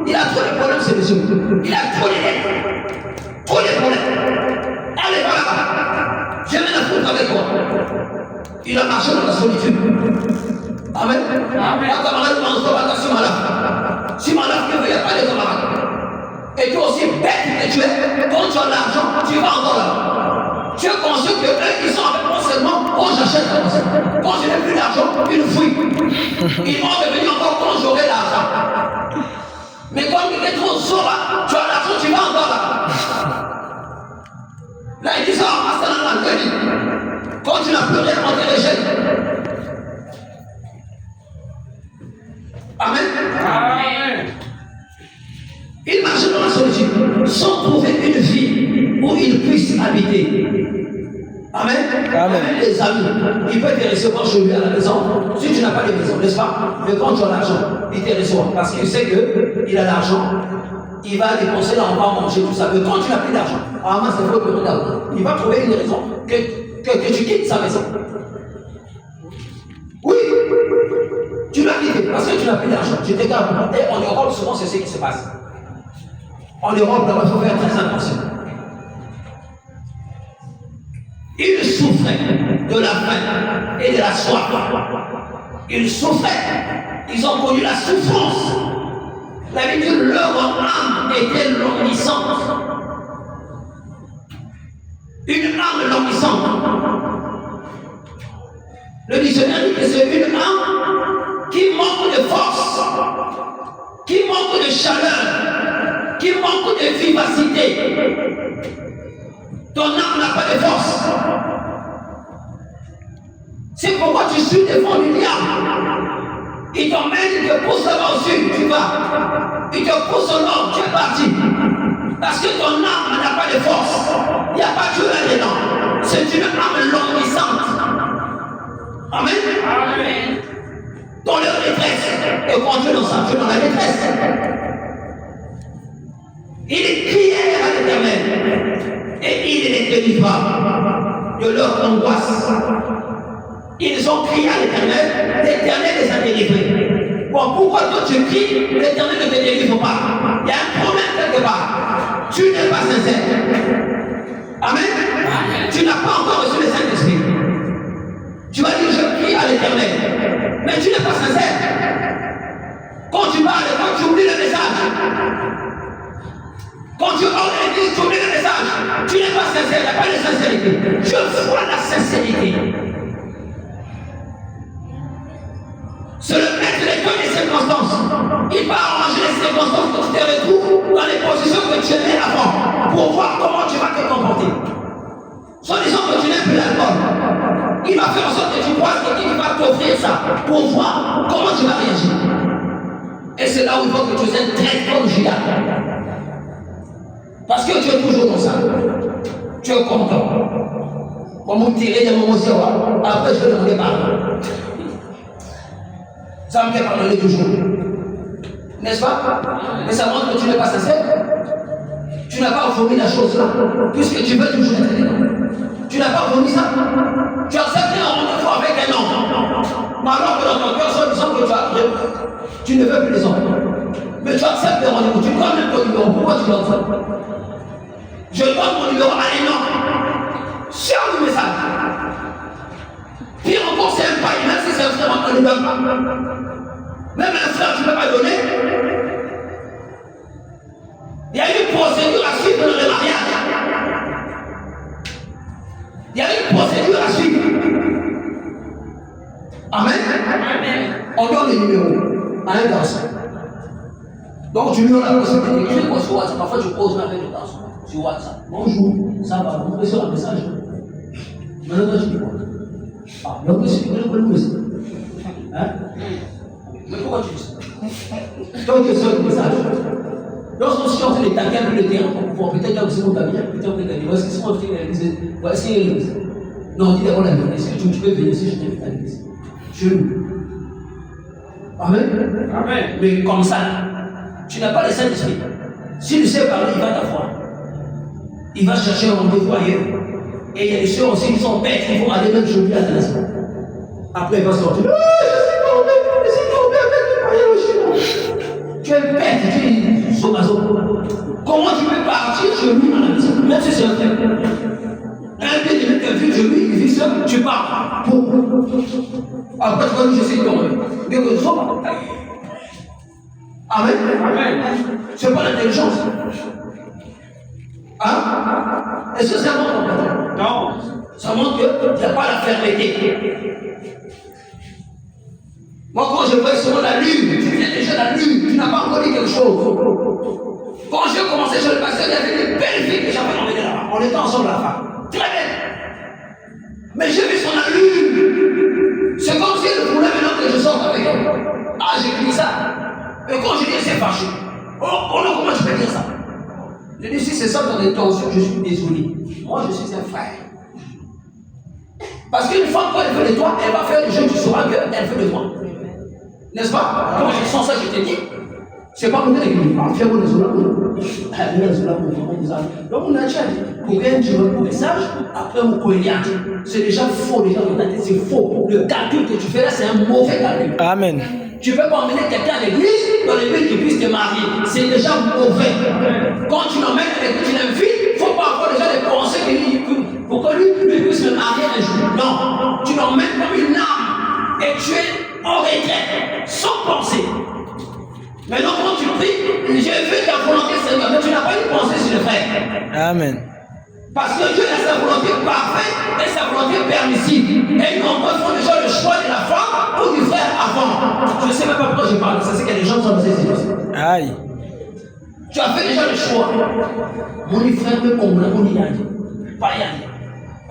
il a trop de problèmes, c'est monsieur. Il a trop de lettres, trop de problèmes. Allez, voilà, j'ai rien à foutre avec toi. Il a marché dans la solitude. Amen. Un camarade m'a envoyé attention à la. Si madame ne veut pas de camarades. Et toi aussi, bête que tu es, quand tu as l'argent, tu vas encore là. Tu es conscient que eux, ils sont avec moi seulement quand j'achète la maison. Quand je n'ai plus d'argent, ils nous fouillent. Ils vont devenir encore quand j'aurai l'argent. Mais quand tu es trop sourd là, tu as l'argent, tu vas encore là. Là, il dit ça, passe dans la gueule. Quand tu n'as plus rien, on te rejette. Amen. Amen. Il marche dans la solitude sans trouver une vie où il puisse habiter. Amen. Amen. Les amis, il peut te recevoir chez lui à la maison si tu n'as pas de maison, n'est-ce pas? Mais quand tu as l'argent, il te reçoit parce qu'il sait qu'il a l'argent. Il va dépenser là, on va manger, tout ça. Mais quand tu n'as plus d'argent, c'est faux que tu regardes. Il va trouver une raison que tu quittes sa maison. Oui, tu l'as quitté parce que tu n'as plus d'argent. Tu t'égares. Et en Europe, souvent, c'est ce qui se passe. En Europe, là, il faut faire très attention. Ils souffraient de la faim et de la soif. Ils souffraient. Ils ont connu la souffrance. La vie de leur âme était languissante. Une âme languissante. Le dictionnaire dit que c'est une âme qui manque de force, qui manque de chaleur, qui manque de vivacité. Ton âme n'a pas de force. C'est pourquoi tu suis devant du diable. Il t'emmène, il te pousse là-bas au sud, tu vas. Il te pousse au nord, tu es parti. Parce que ton âme n'a pas de force. Il n'y a pas de Dieu là-dedans. C'est une âme languissante. Amen. Amen. Dans leur détresse. Et quand tu es dans ça, tu es dans la détresse. Il criait à l'Éternel. Et il les délivra de leur angoisse. Ils ont crié à l'Éternel. L'Éternel les a délivrés. Bon, pourquoi toi tu cries, l'Éternel ne te délivre pas? Il y a un problème quelque part. Tu n'es pas sincère. Amen. Amen. Tu n'as pas encore reçu le Saint-Esprit. Tu vas dire, je prie à l'Éternel. Mais tu n'es pas sincère. Quand tu parles, quand tu oublies le message. Quand tu ordres l'église, tu oublies le message. Tu n'es pas sincère, il n'y a pas de sincérité. Je vois la sincérité. C'est le maître de toutes les circonstances. Il va arranger les circonstances que tu te retrouves dans les positions que tu aimais avant pour voir comment tu vas te comporter. Soit disant que tu n'aimes plus l'alcool, il va faire en sorte que tu croises quelqu'un qui va t'offrir ça pour voir comment tu vas réagir. Et c'est là où il faut que tu sois très comme Judas. Parce que tu es toujours dans ça. Tu es content. On m'a tiré de mon monsieur. Après, je vais demander pardon. Ça me fait pardonner toujours. N'est-ce pas? Mais ça montre que tu n'es pas sincère. Tu n'as pas vomi la chose là. Puisque tu veux toujours être dedans. Tu n'as pas vomi ça. Tu as accepté un rendez-vous avec un homme. Mais alors que dans ton cœur, soit disant que tu ne veux plus les hommes. Mais tu acceptes le rendez-vous. Tu donnes même ton numéro. Pourquoi tu donnes ça? Je donne mon numéro à un homme. Sur le message. Pire encore, c'est un païen, même si c'est un frère, on ne donne pas. Même un frère, tu ne peux pas donner. Il y a une procédure à suivre dans le mariage. Il y a une procédure On donne les numéros à un garçon. Donc tu lui donnes la possibilité d'écrire quoi sur WhatsApp. Parfois tu poses avec le garçon sur WhatsApp. Bonjour, ça va, vous pouvez sur un message. Maintenant tu dis quoi? Ah, mais vous aussi, vous le message. Hein? Mais pourquoi tu dis ça? Donc tu sors le message. Lorsqu'on se chante les taquins sur le terrain pour pouvoir peut-être que c'est mon avis, peut-être que c'est est-ce qu'ils sont invités à l'église? Est-ce qu'il y a l'église? Non, dis d'abord la vérité. Est-ce que tu peux venir si je t'invite à l'église? Chez nous. Amen. Amen. Mais comme ça, tu n'as pas le Saint-Esprit. Si tu sais parler, il va t'avoir. Il va chercher un rendez-vous ailleurs. Et il y a des choses aussi qui sont bêtes, qui vont aller même chez lui à la maison. Après, il va sortir. Je suis tombé avec le mariage. Tu es bête, tu es somazo. Comment tu peux partir chez lui à la maison? Même si c'est un frère. Un des mecs qui a vu chez lui, il vit seul, tu pars. Après, tu vas dire, je suis tombé. Mais que ça. Amen. Amen. C'est pas l'intelligence. Hein? Est-ce que ça montre? Non. Ça montre qu'il n'y a pas la fermeté. Moi, quand je vois sur la lune, tu viens déjà la lune, tu n'as pas encore dit quelque chose. Quand j'ai commencé sur le pasteur, il y avait des belles filles que j'avais emmenées là-bas. On était ensemble là-bas. Très belle. Mais j'ai vu sur la lune. C'est comme si elle voulait maintenant que je sorte avec elle. Ah, j'ai dit ça. Et quand je dis c'est fâché. Oh, comment tu peux dire ça? Je dis si c'est ça ton intention, je suis désolé. Moi, je suis un frère. Parce qu'une fois qu'elle veut de toi, elle va faire le jeu, tu sauras qu'elle veut de toi. N'est-ce pas? Quand je sens ça, je te dis, c'est pas mon église. Fais mon désolé. Donc, on a déjà dit, pour gagner un message, après on coïnate. C'est déjà faux, déjà dans ta tête, c'est faux. Le calcul que tu fais là, c'est un mauvais calcul. Amen. Tu ne peux pas emmener quelqu'un à l'église dans le but qu'il puisse te marier. C'est déjà mauvais. Quand tu l'emmènes à l'église, tu l'invites, il faut pas avoir déjà des pensées pour que lui puisse se marier un jour. Non, tu l'emmènes comme une âme et tu es en retrait, sans pensée. Maintenant, quand tu pries, j'ai vu ta volonté, Seigneur, mais tu n'as pas une pensée sur le frère. Amen. Parce que Dieu a sa volonté parfaite et sa volonté permissive. Et nombreux font déjà le choix de la femme ou du frère avant. Je ne sais même pas pourquoi je parle de ça, c'est qu'il y a des gens qui sont dans ces situations. Aïe. Tu as fait déjà le choix. Mon frère peut comprendre, on y a dit. Pas y aller.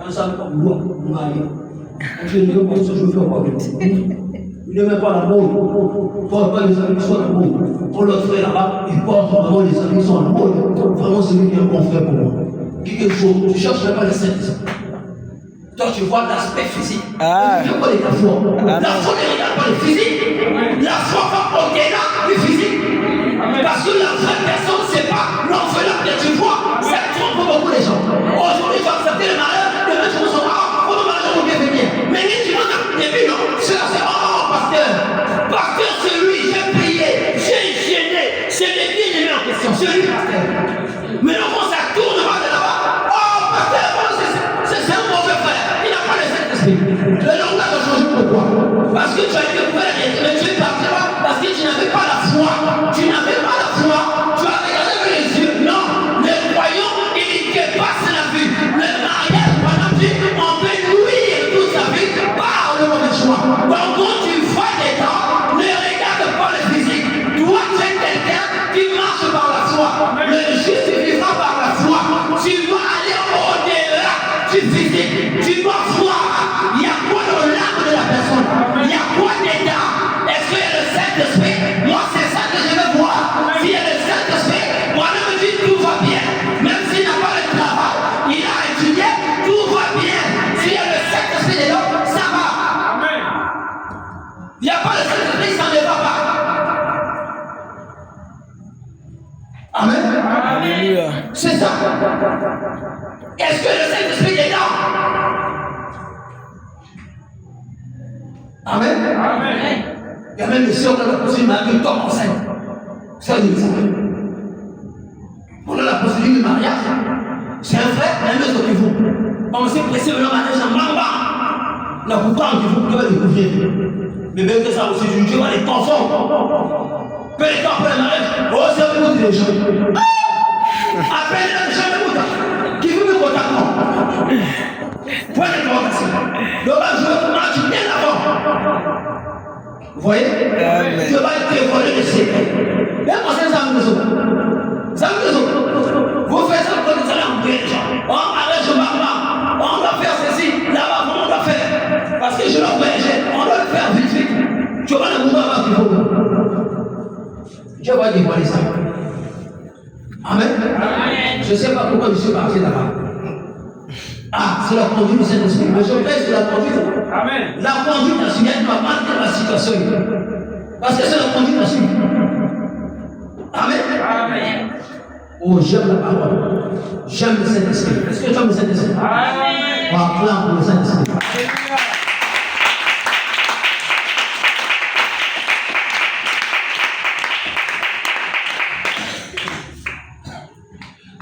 On ne savait pas où on va aller. On dit, nous, on se joue encore. Il ne met pas la mode. Il ne faut pas les amis qui sont à la mode. On leur fait là-bas, il porte vraiment les amis qui sont à la mode. Vraiment, c'est lui qui est un bon frère pour moi. Quelque chose, tu cherches même pas le Saint-Esprit. Toi, tu vois l'aspect physique. Ah. Tu ne vois pas ta foi. La foi ne regarde pas le physique. La foi va au-delà du physique. Parce que la vraie personne, c'est pas l'enveloppe que tu vois. Ça trompe beaucoup les gens. Aujourd'hui, tu vas accepter le mariage. Demain, tu vas dire, ah, pour le mariage, on vient venir. Mais tu vas dire, non, c'est oh, pasteur. Pasteur, c'est lui, j'ai prié, j'ai gêné. C'est le bien-aimé en question. C'est lui, pasteur. Mais non, quand ça tourne de là-bas, oh, pasteur, c'est un mauvais frère. Il n'a pas le Saint-Esprit. Le langage a changé pourquoi? Parce que tu as été ouvert mais tu es parti là parce que tu n'avais pas la foi. Tu n'avais pas la foi. Tu as regardé avec les yeux. Non, les croyants, ils dépassent la vie. Le mariage, pendant que on peut louer toute sa vie par le mauvais choix. Donc quand tu vois des temps, ne regarde pas le physique. Toi, tu es quelqu'un qui marche par la foi. Le juste vivra par la foi. Tu vas aller au-delà du physique. Tu vas voir. Il y a quoi dans l'âme de la personne? Il y a quoi dedans? Est-ce qu'il y a le Saint-Esprit? Moi, c'est ça que je veux voir. S'il y a le Saint-Esprit, moi-même me dit tout va bien. Même s'il n'a pas le travail, il a étudié, tout va bien. S'il y a le Saint-Esprit dedans, ça va. Amen. Il n'y a pas le Saint-Esprit, ça ne va pas. Amen. Alléluia. C'est ça. Est-ce que le Saint-Esprit est dedans? Amen. Amen. Il y a même des sœurs dans la procédure de tombe enceinte. Ça, il ça. On a la procédure du mariage. C'est un frère, un autre qui vous. On s'est pressé le mariage en Mamba. La pourquoi qui vous pouvez découvrir. Mais même que ça aussi, je vois les enfants. Peu de temps après le mariage, oh, c'est vous des gens. Après, les gens me contactent. Qui vous me contacte? Point d'interrogation. Le bas, je veux que tu bien avant. voyez? Dieu va dévoiler les secrets. Mais pensez ça, vous faites ça quand vous allez en paix, les gens. On arrête, je m'arrête. On doit faire ceci, là-bas, on doit faire. Parce que je leur voyageais, on doit le faire vite, vite. Tu vas le mouvement avant qu'il faut. Dieu va dévoiler ça. Amen. Je ne sais pas pourquoi je suis parti là-bas. Ah, c'est la conduite du Saint-Esprit. Mais je reste sur la conduite. Amen. La conduite à suivre, elle ne va pas dans la situation. Parce que c'est la conduite à suivre. Amen. Amen. Oh, j'aime la parole. J'aime le Saint-Esprit. Est-ce que tu aimes le Saint-Esprit? Amen. On acclame pour le Saint-Esprit.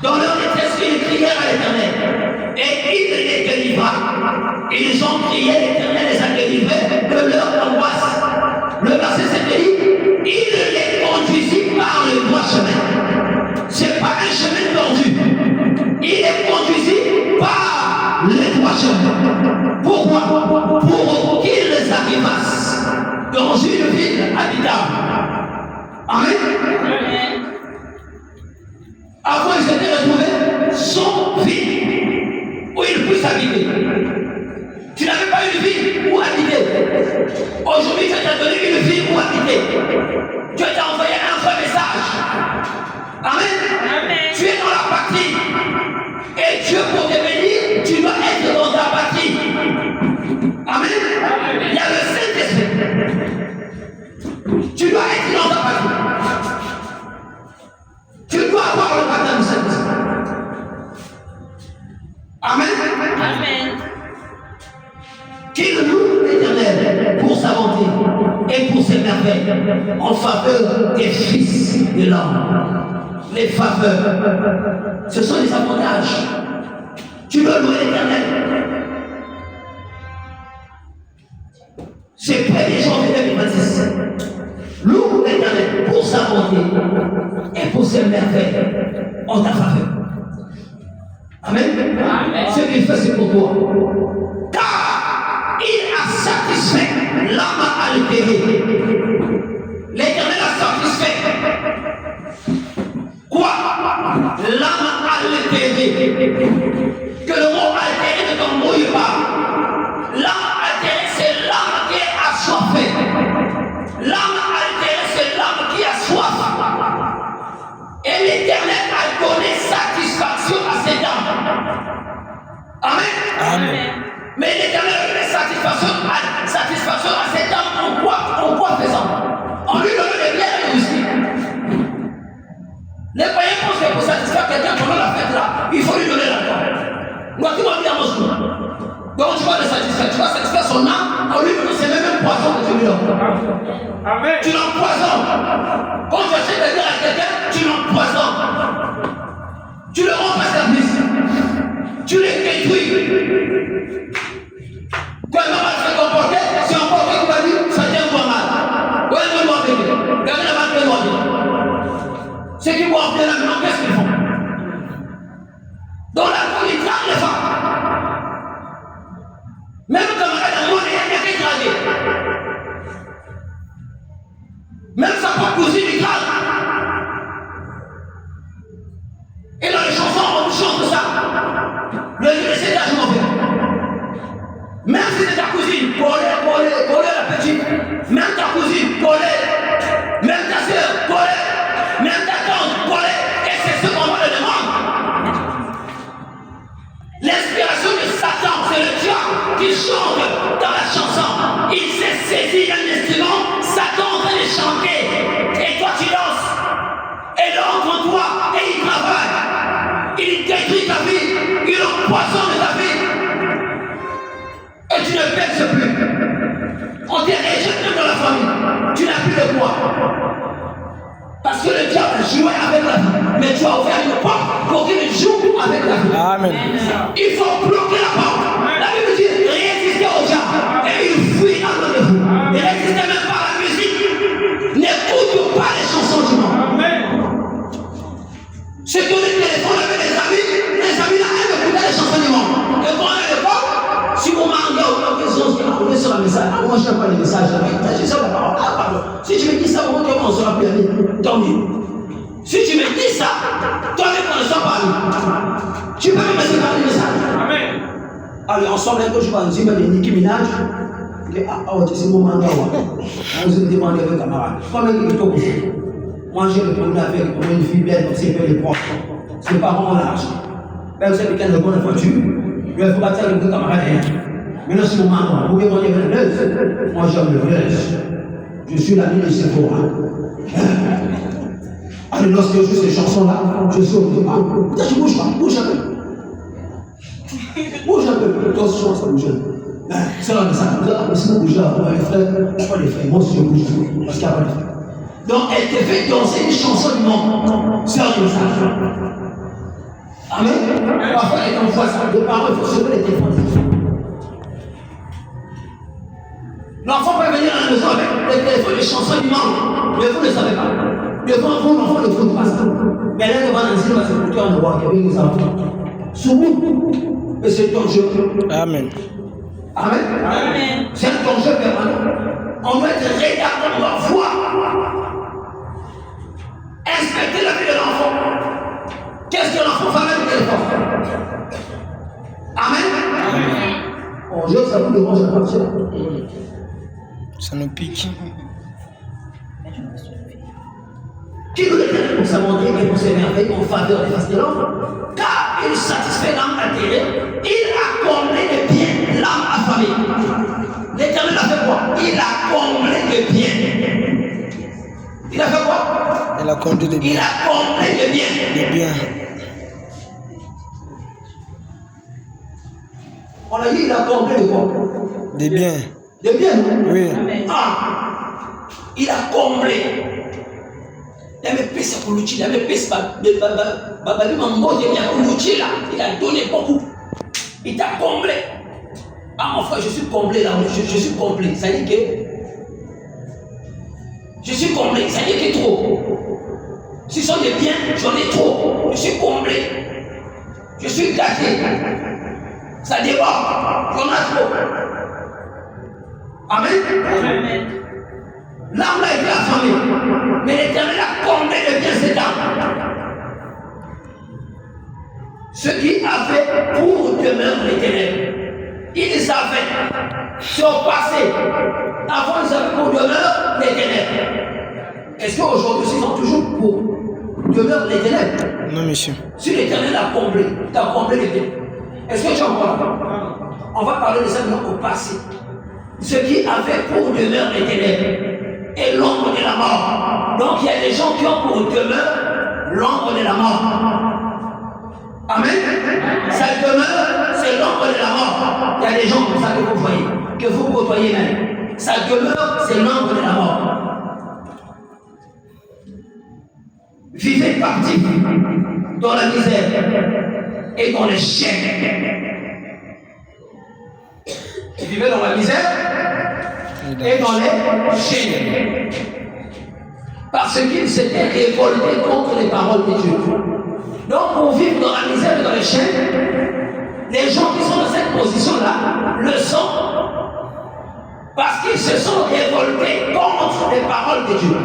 Dans leur détresse, ils crièrent à l'Éternel. Et il les délivra. Ils ont crié, l'Éternel les a délivrés de leur angoisse. Le verset 7 dit, il les conduisit par le droit chemin. Ce n'est pas un chemin tordu. Il les conduisit par le droit chemin. Pourquoi? Pour qu'ils les arrivassent dans une ville habitable. Amen. Avant, ils s'étaient retrouvés sans vie où ils puissent habiter. Tu n'avais pas une vie où habiter. Aujourd'hui, Dieu t'a donné une vie où habiter. Dieu t'a envoyé un vrai message. Amen. Amen. Tu es dans la patrie. Et Dieu, pour te bénir, tu dois être dans ta patrie. Amen. Il y a le Saint-Esprit. Tu dois être dans ta patrie. Tu dois avoir le baptême du Saint-Esprit. Amen. Amen. Qu'il loue l'Éternel pour sa bonté et pour ses merveilles en faveur des fils de l'homme. Les faveurs, ce sont les avantages. Tu veux louer l'Éternel. C'est 1er janvier 2026. Loue l'Éternel pour sa bonté et pour ses merveilles en ta faveur. Amen. Amen. Ce qu'il fait, c'est pour toi. Car il a satisfait l'âme altérée. L'Éternel a satisfait. Quoi? L'âme altérée. Que le mot altéré ne t'embrouille pas. L'âme altérée, c'est l'âme qui est assoiffée. L'âme altérée, c'est l'âme qui a soif. Et l'Éternel a donné satisfaction à cette âme. Amen. Amen. Mais l'Éternel a donné satisfaction à cette âme en quoi faisant? En lui donnant des biens et aussi. Les païens pensent que pour satisfaire quelqu'un pendant la fête là, il faut lui donner l'argent. Moi, tu m'as dit à mon jour. Donc tu vas le satisfaire. Tu vas satisfaire son âme en lui donnant c'est même un poison que tu lui donnes. Amen. Tu l'empoisonnes. Quand tu achètes des biens à quelqu'un, tu l'empoisonnes. Tu le rends pas service. Tu les détruis. Quand il va mal se comporter, c'est encore qui va dire ça tient pas mal. Ouais, moi, regardez la main de moi. Ceux qui boivent bien la main, qu'est-ce qu'ils font? Dans la cour, ils trahissent les femmes. Même camarade à moi, il y a quelqu'un qui dragué. Même sa propre cousine, il drague. Et dans les chansons, on chante ça. Le c'est là, je m'en vais. Même si c'est ta cousine, coller la petite. Même ta cousine, coller. Même ta soeur, coller. Même ta tante, coller. Et c'est ce qu'on me demande. L'inspiration de Satan, c'est le diable qui chante dans la chanson. Il s'est saisi d'un instrument, Satan en train de chanter. Et toi tu danses. Et il entre en toi et il travaille. Il détruit ta vie. Il empoisonne ta vie. Et tu ne perces plus. On t'est rejeté dans la famille. Tu n'as plus de poids. Parce que le diable joue avec la vie. Mais tu as ouvert une porte pour qu'il joue avec la vie. Amen. Il faut bloquer la porte. La Bible dit résistez au diable. Et il fuit en de vous. Ne résistez même pas à la musique. N'écoute pas les chansons du monde. Ceux qui ont des téléphones avec des amis là, aiment écouter les chansons du monde. Et quand on est de porte, si vous m'en regardez, on sur un message. Moi, je n'aime pas les messages. Je sais la parole. Allez, ensemble, un jour, je vais dire Nicki Minaj. C'est mon mandat. On se demande avec camarades. Comment est-ce que moi, j'ai le premier avec une fille belle, donc c'est peu les profs. Ses parents ont l'argent. Ben, vous savez, quand on a une voiture, il faut bâtir avec deux camarades. Maintenant, c'est mon mandat. Vous pouvez voir les vleuse. Moi, j'aime le vleuse. Je suis l'ami de Sephora. Allez, lorsque je joue ces chansons-là, je suis au départ. Putain, je bouge pas, bouge un peu. Bouge un peu, toi aussi, je pense à bouger. C'est là, mais ça, sinon, bouger là, les frères, il n'y a pas les frères. Moi aussi, je bouge, parce qu'il n'y a pas les frères. Donc, elle te fait danser une chanson du monde. C'est un message. Amen. Parfois, elle t'envoie ça. Les parents, il faut sauver les téléphones. L'enfant peut venir à la maison avec les téléphones, les chansons du monde. Mais vous ne le savez pas. L'enfant ne trouve pas ça. Mais là, devant l'enseigne, va s'écouter en roi qui avait les enfants. Souvent, et c'est dangereux. Amen. Amen. Amen. C'est un danger permanent. On doit être regardant, on doit voir. Inspecter la vie de l'enfant. Qu'est-ce que l'enfant fait avec le téléphone? Amen. On jette ça vous devant cette partie. Ça nous pique. Qui nous détermine pour s'amonter et pour s'émerveiller en faveur des faces de l'homme? Car il satisfait l'âme altérée, il a comblé de biens l'âme affamée. L'Éternel a fait quoi? Il a comblé de biens. Il a fait quoi? Il a comblé de Il biens. a comblé de biens. Des biens. On a dit il a comblé de quoi? Des biens. De biens, non? Oui. Ah, il a comblé. Il a pèsé pour l'outil, il a pèsé il a donné beaucoup. Il t'a comblé. Ah mon frère, je suis comblé là, je suis comblé. Ça dit que je suis comblé, ça dit que trop. Si ce sont des biens, j'en ai trop. Je suis comblé. Je suis gâté. Ça déborde. J'en ai trop. Amen. Amen. L'âme a été affamée, mais l'Éternel a comblé de bien cette âme. Ce qui a fait pour demeure l'Éternel. Ils savaient, c'est au passé. Avant, ils savaient pour demeure l'Éternel. Est-ce qu'aujourd'hui, ils sont toujours pour demeure l'Éternel? Non, monsieur. Si l'Éternel a comblé, tu as comblé les biens. Est-ce que tu en vois? On va parler de ça maintenant au passé. Ce qui a fait pour demeure l'Éternel. Et l'ombre de la mort. Donc il y a des gens qui ont pour demeure l'ombre de la mort. Amen. Sa demeure, c'est l'ombre de la mort. Il y a des gens comme ça que vous voyez, que vous côtoyez même. Sa demeure, c'est l'ombre de la mort. Vivez parti dans la misère et dans les chaînes. Vivez dans la misère et dans les chaînes. Parce qu'ils s'étaient révoltés contre les paroles de Dieu. Donc pour vivre dans la misère et dans les chaînes, les gens qui sont dans cette position-là le sont parce qu'ils se sont révoltés contre les paroles de Dieu.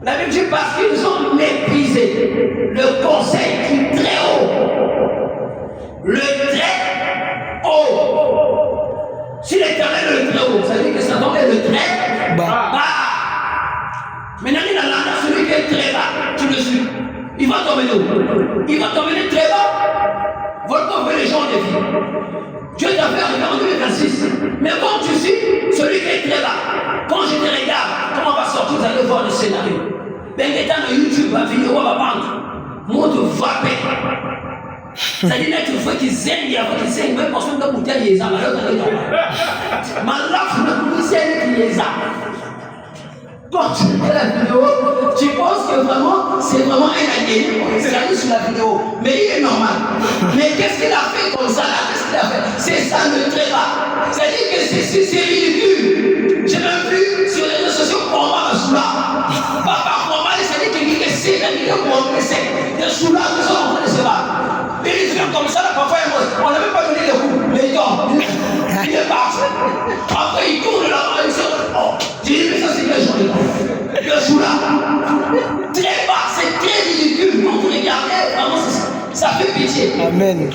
La Bible dit parce qu'ils ont méprisé le conseil du très haut. Le très haut. Si l'Éternel est le très haut, ça veut dire que Satan est le très bas. Maintenant, il a l'âme, celui qui est très bas, tu le suis. Il va t'emmener où? Il va t'emmener très bas. Va t'emmener les gens de vie. Dieu t'a fait arriver en 2026. Mais quand tu suis celui qui est très bas, quand je te regarde, comment on va sortir, vous allez voir le scénario. Ben, étant dans YouTube, la vidéo va prendre. Mode vapé. C'est-à-dire que tu vois qu'ils aiment, il y a qui s'aiment, même parce que tu as bouteille, il y a des amalades. Malaf, le policier, il y a des quand tu fais la vidéo, tu penses que vraiment, c'est vraiment un allié pour regarder sur la vidéo. Mais il est normal. Mais qu'est-ce qu'il a fait comme ça là? Qu'est-ce qu'il a fait? C'est ça le très bas. C'est-à-dire que c'est ridicule. J'ai même vu sur les réseaux sociaux combat à Soula. Papa combat, c'est-à-dire qu'il dit que c'est la vidéo pour c'est des Soula qui sont en train de se battre. Mais il fait comme ça là, parfois on n'a même pas donné le coup. Mais il tombe. Il est parti. Après il tourne là-bas, il se oh, j'ai dit, mais ça c'est quel genre de temps? Le Soula. Très bas, c'est très ridicule. Quand vous regardez, vraiment, ça fait pitié. péché. Amen.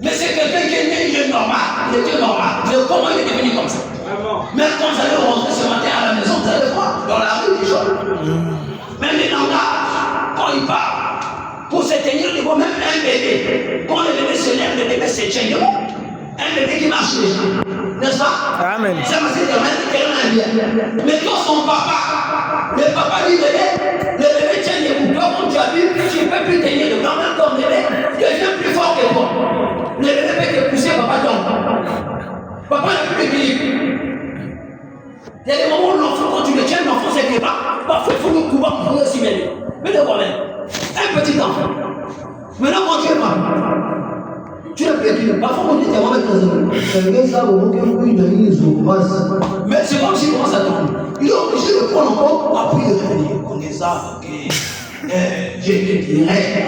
Mais c'est quelqu'un qui est né, il est normal. Il était normal. Mais comment il est devenu comme ça? Même quand vous allez rentrer ce matin à la maison, vous allez voir dans la rue des gens. Même les langages, quand ils parlent, pour se tenir debout, même un bébé, quand le bébé se lève, le bébé se tient debout. Un bébé qui marche déjà, n'est-ce pas? Amen. Ça va se dire, mais quand son papa, le papa dit bébé, le bébé tient debout. Toi, quand tu as vu, tu ne peux plus tenir debout. Même ton bébé devient plus fort que toi. Le bébé peut te pousser, papa tombe. Papa n'a plus d'équilibre. Il y a des moments où l'enfant, quand tu le tiens, l'enfant c'est que parfois il faut le couper pour aussi bien. Mais de quoi même? Un petit enfant. Maintenant, quand tu es pas, tu n'as plus d'équilibre. Parfois, on dit, tu vas mettre dans un. Mais c'est comme si comment ça tombe. Il est obligé de prendre encore, après de revenir. On est ça, ok. Je te dirais.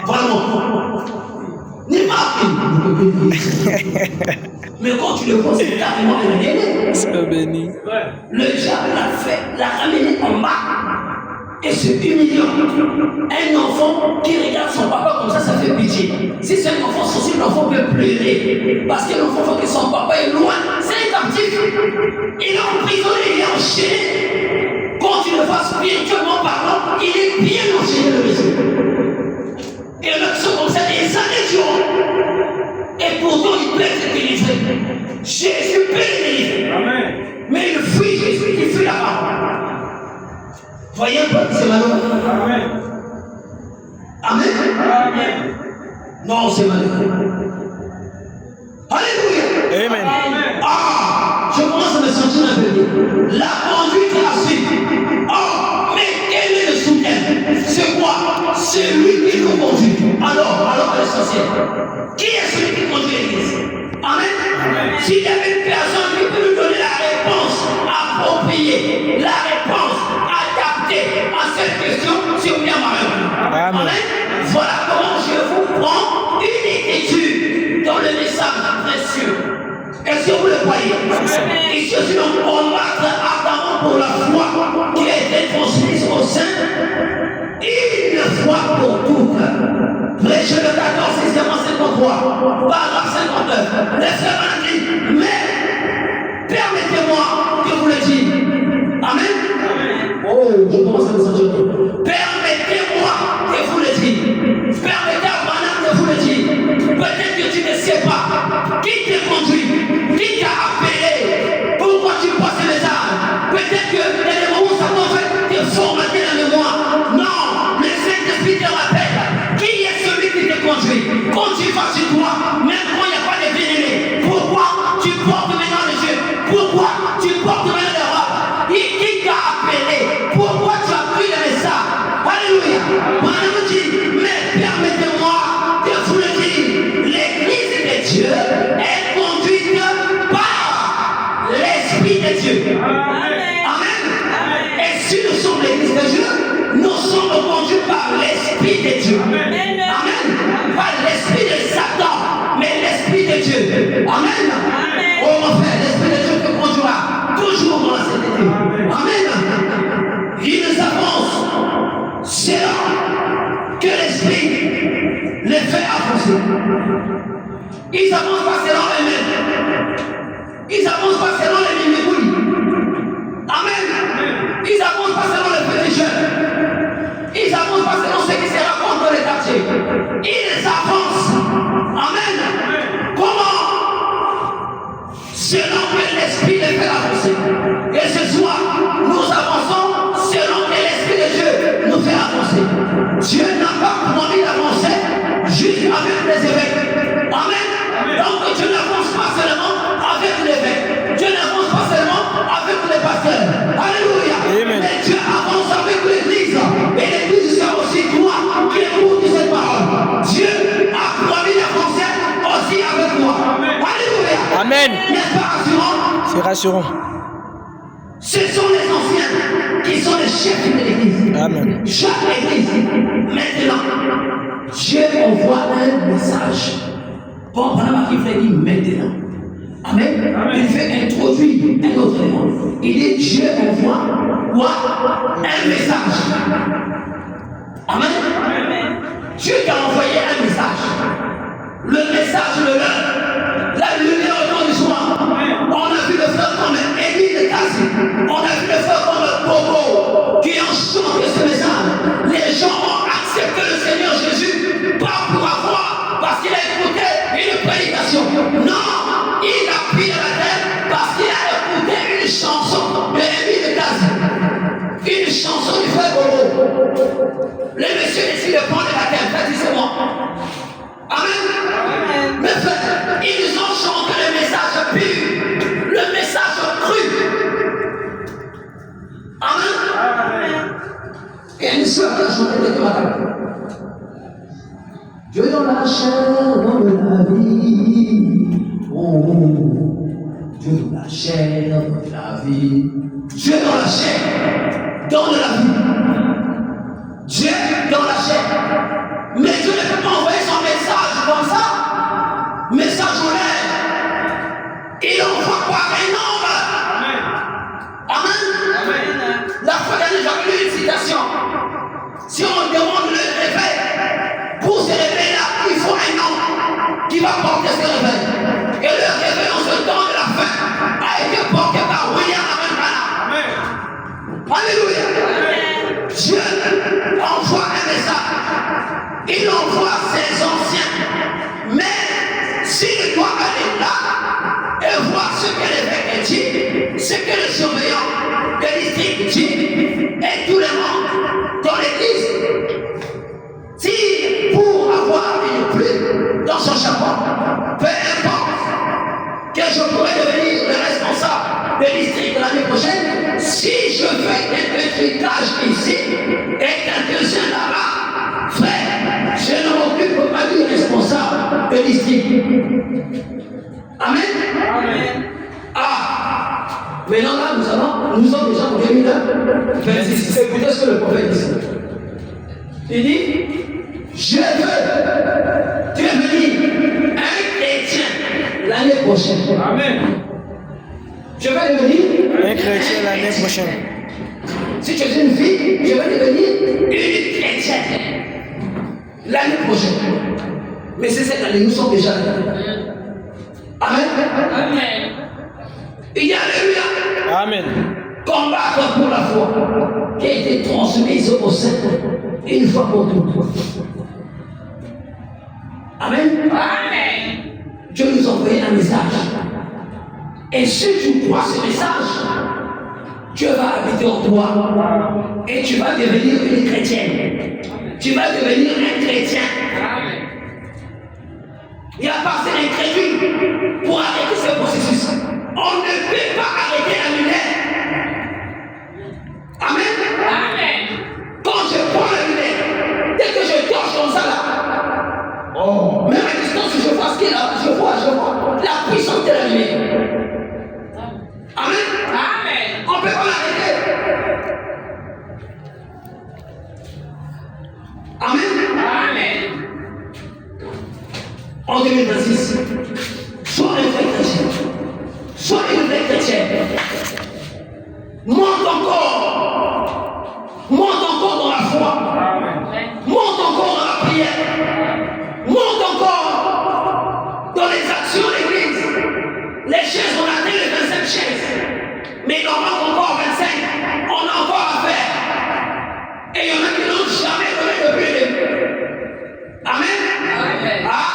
Vraiment. Ni marqué. Mais quand tu le vois, c'est carrément béni. Sois béni. Le diable l'a ramené en bas et se humiliant. Un enfant qui regarde son papa comme ça fait pitié. Si c'est un enfant sensible, l'enfant peut pleurer. Parce que l'enfant voit que son papa est loin, c'est un captif. Il est emprisonné, il est enchaîné. Quand tu le vois spirituellement parlant, il est bien enchaîné le monsieur. Et le mec sont comme ça des années durant. Et pourtant, il peut être délivré. Jésus peut le délivrer. Amen. Mais il fuit Jésus, il fuit la parole. Voyez un peu, c'est malheureux. Amen. Amen. Amen. Non, c'est malheureux. Alléluia. Amen. Ah, je commence à me sentir un peu bien. La conduite est à suivre. Oh, mais quel est le soutien? C'est quoi? C'est lui qui nous conduit. Alors, à l'essentiel. Qui est celui qui conduit l'église? Amen. Amen. S'il y avait une personne qui peut nous donner la réponse appropriée, la réponse adaptée à cette question, c'est William Marion. Amen. Amen. Voilà comment je vous prends une étude dans le message précieux. Est-ce que vous le croyez? Ici aussi, on combattre ardemment pour la foi qui a été transmise au sein, une fois pour toutes. Prêche le 14, 53, paragraphe 59. Le frère m'a dit, mais permettez-moi que vous le dise. Amen. Oh, je commence à me sentir. Permettez-moi que vous le dise. Permettez à Madame de vous le dire. Peut-être que tu ne sais pas qui t'a conduit, qui t'a appelé, pourquoi tu passes le message. Peut-être que il y a des moments où ça t'en fait te formater la mémoire. Non, le Saint-Esprit te rappelle qui est celui qui te conduit. Quand tu vas sur toi, même quand il n'y a pas de bien-aimé, pourquoi tu portes maintenant les yeux? Pourquoi tu portes maintenant les robes? Qui t'a appelé? Pourquoi tu as pris le message? Alléluia. Madame dit, mais permettez-moi de vous le dire, l'église de Dieu est conduite par l'Esprit de Dieu. Amen. Amen. Et si nous sommes l'église de Dieu, nous sommes conduits par l'Esprit de Dieu. Amen. Amen. Pas l'Esprit de Satan, mais l'Esprit de Dieu. Amen. Amen. Oh mon frère, l'Esprit de Dieu te conduira toujours dans la sainteté. Amen. Il nous avance selon que l'Esprit les fait avancer. Ils n'avancent pas selon eux-mêmes. Ils n'avancent pas selon les mimikouilles. Amen. Ils n'avancent pas selon les petits jeunes. Ils n'avancent pas selon ce qui se raconte dans les quartiers. Ils avancent. Amen. Comment? Selon que l'Esprit les fait avancer. Et ce soir, nous avançons selon que l'Esprit de Dieu nous fait avancer. Dieu n'a pas promis d'avancer juste avec les évêques. Amen. Donc Dieu n'avance pas seulement avec l'évêque. Dieu n'avance pas seulement avec les pasteurs. Alléluia. Amen. Mais Dieu avance avec l'église. Et l'église sera aussi toi qui écoute cette parole. Dieu a promis d'avancer aussi avec toi. Alléluia. Amen. N'est-ce pas rassurant? C'est rassurant. Ce sont les anciens qui sont les chefs de l'église. Amen. Chaque église, maintenant, Dieu envoie un message. Bon, pendant qu'il fait dire maintenant. Amen. Amen. Il fait introduire un autre élément. Il dit Dieu envoie quoi? Un message. Amen. Amen. Dieu t'a envoyé Les messieurs décident de prendre le baptême. Ça dit c'est moi. Amen. Mes frères, ils nous ont chanté le message pur, le message cru. Amen. Il y a une soeur qui a chanté ce matin. Dieu dans la chair, dans la vie. Oh, Dieu dans la chair, dans la vie. Dieu dans la chair, dans la vie. Dieu dans la chair. Mais Dieu ne peut pas envoyer son message comme ça. Message en l'air. Il envoie par un homme. Amen. La fois dernière, j'avais lu une citation. Si on demande le réveil, pour se réveiller là, il faut un homme qui va porter ce réveil. Et le réveil en ce temps de la fin a été porté par William Amen. Alléluia. Dieu envoie un message. Il envoie ses anciens. Mais s'il doit aller là et voir ce que l'évêque dit, ce que le surveillant de district dit, et tout le monde dans l'église, si pour avoir une pluie dans son chapeau, peu importe que je pourrais devenir le responsable de district l'année prochaine, si je fais quelques trucages ici et quelques-uns là-bas, frère, je ne m'occupe pas du responsable de district. Amen. Amen. Ah, maintenant là, nous sommes déjà en 2026. Écoutez ce que le prophète dit. Il dit, je veux devenir un chrétien l'année prochaine. Amen. Je veux devenir Un chrétien l'année prochaine. Si tu es une fille, je veux devenir une chrétienne l'année prochaine. Mais c'est cette année, nous sommes déjà là. Amen. Amen. Il y a alléluia. Amen. Combattre pour la foi qui a été transmise au sein une fois pour toutes. Amen. Amen. Dieu nous a envoyé un message. Et si tu crois ce message, Dieu va habiter en toi. Et tu vas devenir une chrétienne. Tu vas devenir un chrétien. Amen. Il n'y a pas assez d'incrédule pour arrêter ce processus. On ne peut pas arrêter la lumière. Amen. Amen. Quand je prends la lumière, dès que je torche comme ça là, même à distance, je vois ce qu'il y a là, je vois la puissance de la lumière. Amen. Amen. On ne peut pas l'arrêter. Amen. Amen. En 2026, sois un vrai chrétien. Sois une vraie chrétienne. Monte encore dans la foi. Monte encore dans la prière. Monte encore dans les actions de l'église. Les chaises, on a atteint les 25 chaises. Mais il en manque encore 25. On a encore à faire. Et il y en a qui n'ont jamais donné de plus. Amen. Amen. Ah,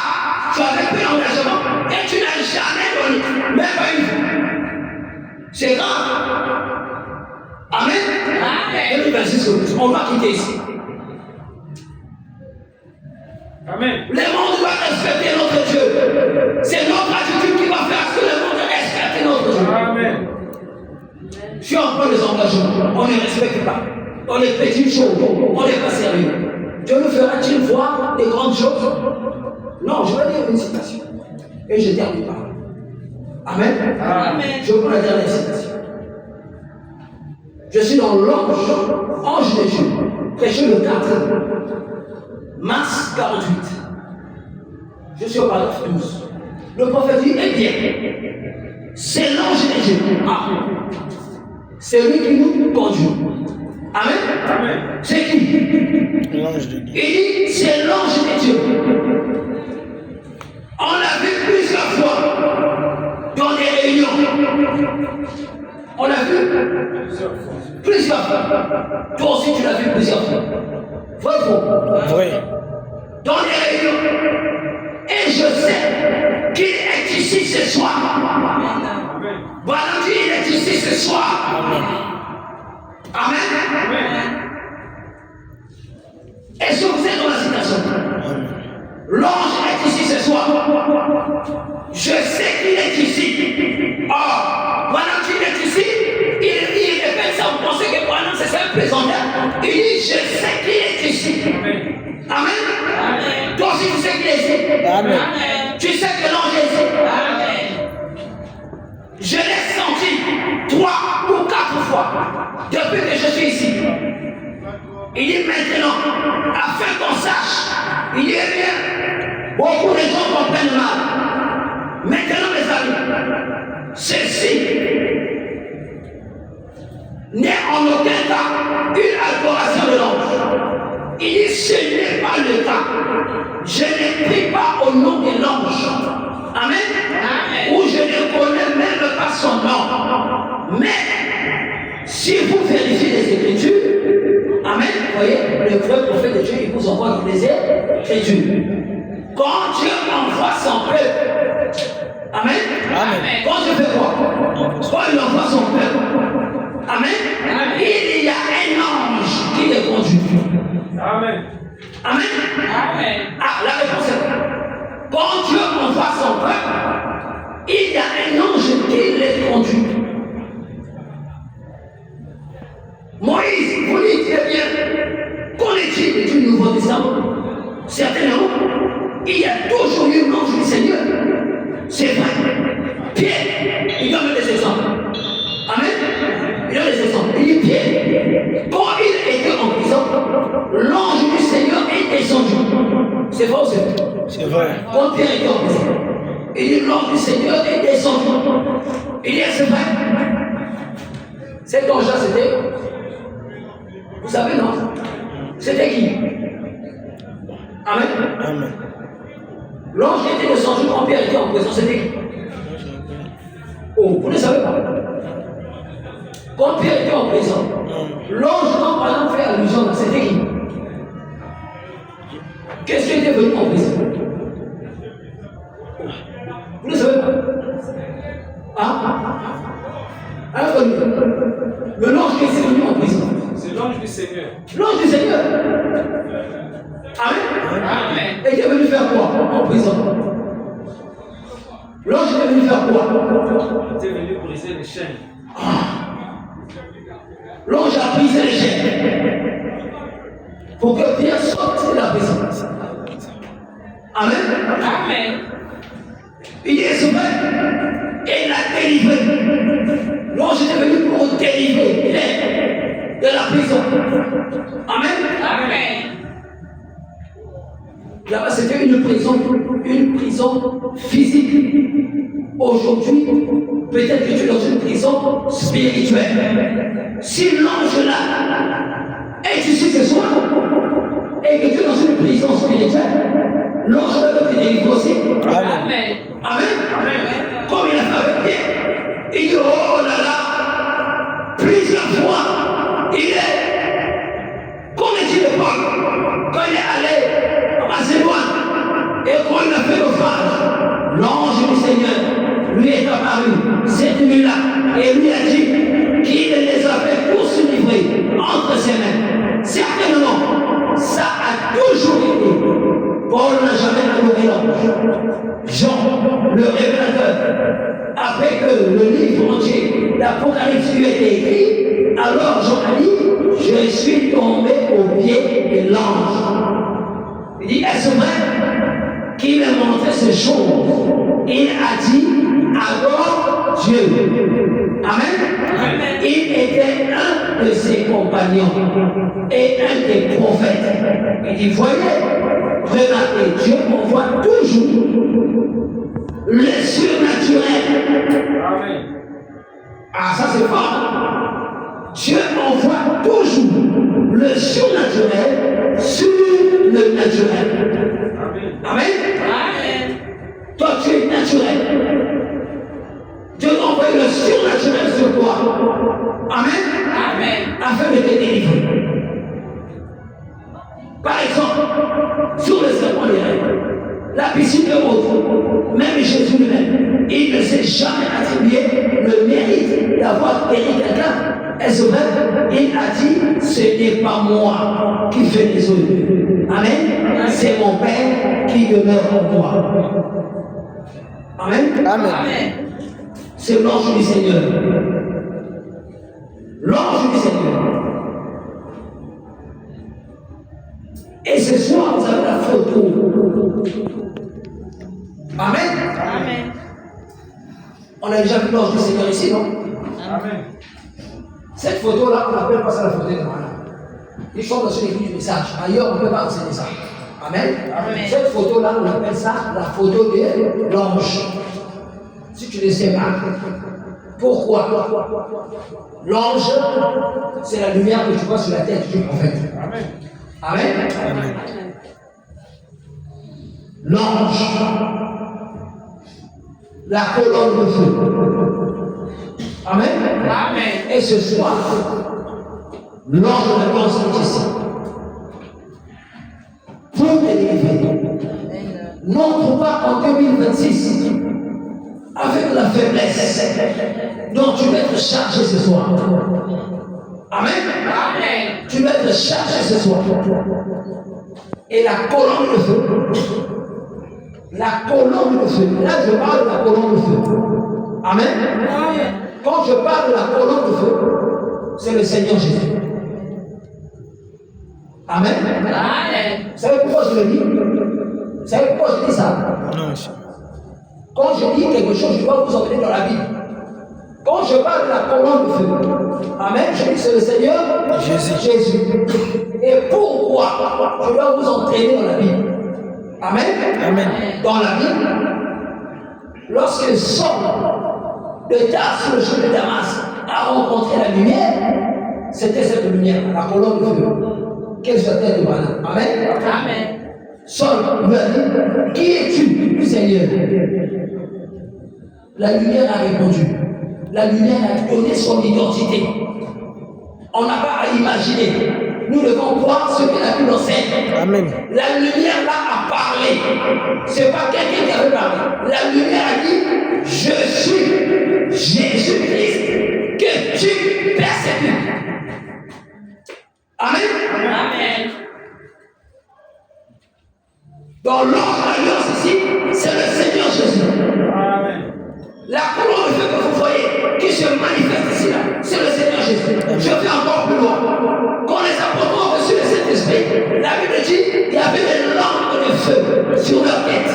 tu avais pris l'engagement et tu n'as jamais donné. Même pas une fois. C'est grave. Amen. Amen. 2026, on va quitter ici. Amen. Le monde doit respecter notre Dieu. C'est notre attitude qui va faire que le monde respecte notre Dieu. Amen. Si on prend des engagements, on ne respecte pas. On est petites choses, on n'est pas sérieux. Dieu nous fera-t-il voir des grandes choses? Non, je vais dire une citation. Et je termine par là. Amen. Amen. Je prends la dernière citation. Je suis dans l'ange de Dieu, prêché le 4 mars 48. Je suis au paragraphe 12. Le prophète dit, eh bien, c'est l'ange de Dieu. Ah. C'est lui qui nous conduit. Amen. Amen. C'est qui? L'ange de Dieu. Il dit, c'est l'ange de Dieu. On l'a vu plusieurs fois dans des réunions. On l'a vu plusieurs fois. Toi aussi, tu l'as vu plusieurs fois. Vrai ou faux? Vrai. Dans des réunions. Et je sais qu'il est ici ce soir. Voilà, il est ici ce soir. Amen. Amen. L'ange est ici ce soir. Je sais qu'il est ici. Or, pendant qu'il est ici, il répète ça. Vous pensez que pendant c'est un plaisantin. Il dit, je sais qu'il est ici. Amen. Amen. Toi aussi, tu sais qu'il est ici. Amen. Tu sais que l'ange est ici. Amen. Je l'ai senti 3 ou 4 fois depuis que je suis ici. Il dit maintenant, afin qu'on sache, il dit eh bien, beaucoup de gens comprennent mal. Maintenant, mes amis, ceci n'est en aucun cas une adoration de l'ange. Il dit ce n'est pas le cas. Je ne prie pas au nom de l'ange. Amen. Amen. Ou je ne connais même pas son nom. Mais si vous vérifiez les Écritures, amen, vous voyez, le vrai prophète de Dieu, il vous envoie dans les Écritures. Quand Dieu envoie son peuple, amen. Amen. Quand Dieu fait quoi? Quand il envoie son peuple, amen. Il y a un ange qui les conduit. Amen. Amen. Amen. Ah, la réponse est quand Dieu envoie son peuple, il y a un ange qui les conduit. Moïse, vous dites très bien, qu'en est-il du Nouveau Testament? Certainement, il y a toujours eu un ange du Seigneur. C'est vrai. Pierre, il donne des exemples. Amen. Il donne des exemples. Il dit Pierre, quand il était en prison, l'ange du Seigneur est descendu. C'est vrai ou c'est vrai? C'est vrai. Quand Pierre était en prison, il dit l'ange du Seigneur est descendu. Il dit c'est vrai. Cet ange-là, c'était. Vous savez, non? C'était qui? Amen. Amen. L'ange qui était descendu quand Pierre était en prison, c'était qui? Oh, vous ne savez pas. Quand Pierre était en prison, l'ange dont par exemple fait allusion, c'était qui? Qu'est-ce qui était venu en prison? Vous ne savez pas? Alors, le l'ange qui est venu en prison. C'est l'ange du Seigneur. L'ange du Seigneur. Amen. Amen. Et il est venu faire quoi en prison? L'ange est venu faire quoi? Il était venu briser les chaînes. L'ange a brisé les chaînes pour que Pierre sorte de la prison. Amen. Amen. Il est souverain et il a délivré. L'ange est venu pour délivrer Pierre de la prison. Amen. Amen. Là-bas, c'était une prison physique. Aujourd'hui, peut-être que tu es dans une prison spirituelle. Si l'ange là est ici ce soir et que tu es dans une prison spirituelle, l'ange peut te délivrer aussi. Amen. Amen. Amen. Comme il a fait avec Pierre, il dit oh là là, plusieurs fois, il est. Qu'en est-il de Paul quand il est allé à Macédoine et quand il a fait l'offrande, l'ange du Seigneur lui est apparu cette nuit-là et lui a dit qu'il les avait tous livrés entre ses mains. Certainement, ça a toujours été. Paul n'a jamais adoré l'ange. Jean, le révélateur, après que le livre entier d'Apocalypse lui a été écrit, alors Jean a dit je suis tombé au pied de l'ange. Il dit est-ce vrai qu'il m'a montré ces choses? Il a dit adore Dieu. Amen. Amen. Il était un de ses compagnons et un des prophètes. Il dit voyez, regardez, Dieu m'envoie toujours le surnaturel. Amen. Ah, ça c'est fort. Dieu envoie toujours le surnaturel sur le naturel. Amen. Amen. Amen. Toi, tu es naturel. Dieu t'a envoyé le surnaturel sur toi. Amen. Amen. Afin de te délivrer. Par exemple, sur le serpent des règles, la piscine de haute, même Jésus lui-même, il ne s'est jamais attribué le mérite d'avoir guéri quelqu'un. Est-ce vrai? Il a dit, ce n'est pas moi qui fais les œuvres. Amen. C'est mon Père qui demeure en toi. Amen. Amen. C'est l'ange du Seigneur. L'ange du Seigneur. Et ce soir, vous avez la photo. Amen. Amen. On a déjà vu l'ange du Seigneur ici, non? Amen. Cette photo-là, on appelle pas ça la photo de Mana. Ils sont dans une église du message. Ailleurs, on ne peut pas enseigner ça. Amen. Amen. Cette photo-là, on appelle ça la photo de l'ange. Si tu ne sais pas. Pourquoi? L'ange, c'est la lumière que tu vois sur la tête du prophète. Amen. Amen. Amen. L'ange, la colonne de feu. Amen. Amen. Et ce soir, l'ange de l'ange est ici. Pour te délivrer. N'entre pas en 2026 avec la faiblesse dont tu vas être chargé ce soir. Amen. Amen. Tu vas être chargé ce soir. Et la colonne de feu. La colonne de feu. Là, je parle de la colonne de feu. Amen. Amen. Quand je parle de la colonne de feu, c'est le Seigneur Jésus. Amen. Amen. Vous savez pourquoi je le dis? Vous savez pourquoi je dis ça? Non, monsieur. Quand je dis quelque chose, je dois vous emmener dans la Bible. Quand je parle de la colonne de feu, amen, je dis que c'est le Seigneur Jésus. Et pourquoi je dois vous entraîner dans la Bible? Amen. Amen. Dans la Bible, lorsque Saul de Tarse, le jour de Damas, a rencontré la lumière, c'était cette lumière, la colonne de feu. Quelle soit-elle de Balaam? Amen. Amen. Saul lui a dit, qui es-tu, Seigneur? La lumière a répondu. La lumière a donné son identité. On n'a pas à imaginer. Nous devons croire ce que la Bible enseigne. Amen. La lumière là a parlé. Ce n'est pas quelqu'un qui avait parlé. La lumière a dit, je suis Jésus-Christ que tu persécutes. Amen. Amen. Dans l'ordre de l'alliance ici, c'est le Seigneur Jésus. Amen. La colonne de feu que vous voyez, qui se manifeste ici, là, c'est le Seigneur Jésus. Je vais encore plus loin. Quand les apôtres ont reçu le Saint-Esprit, la Bible dit qu'il y avait des lampes de feu sur leur tête.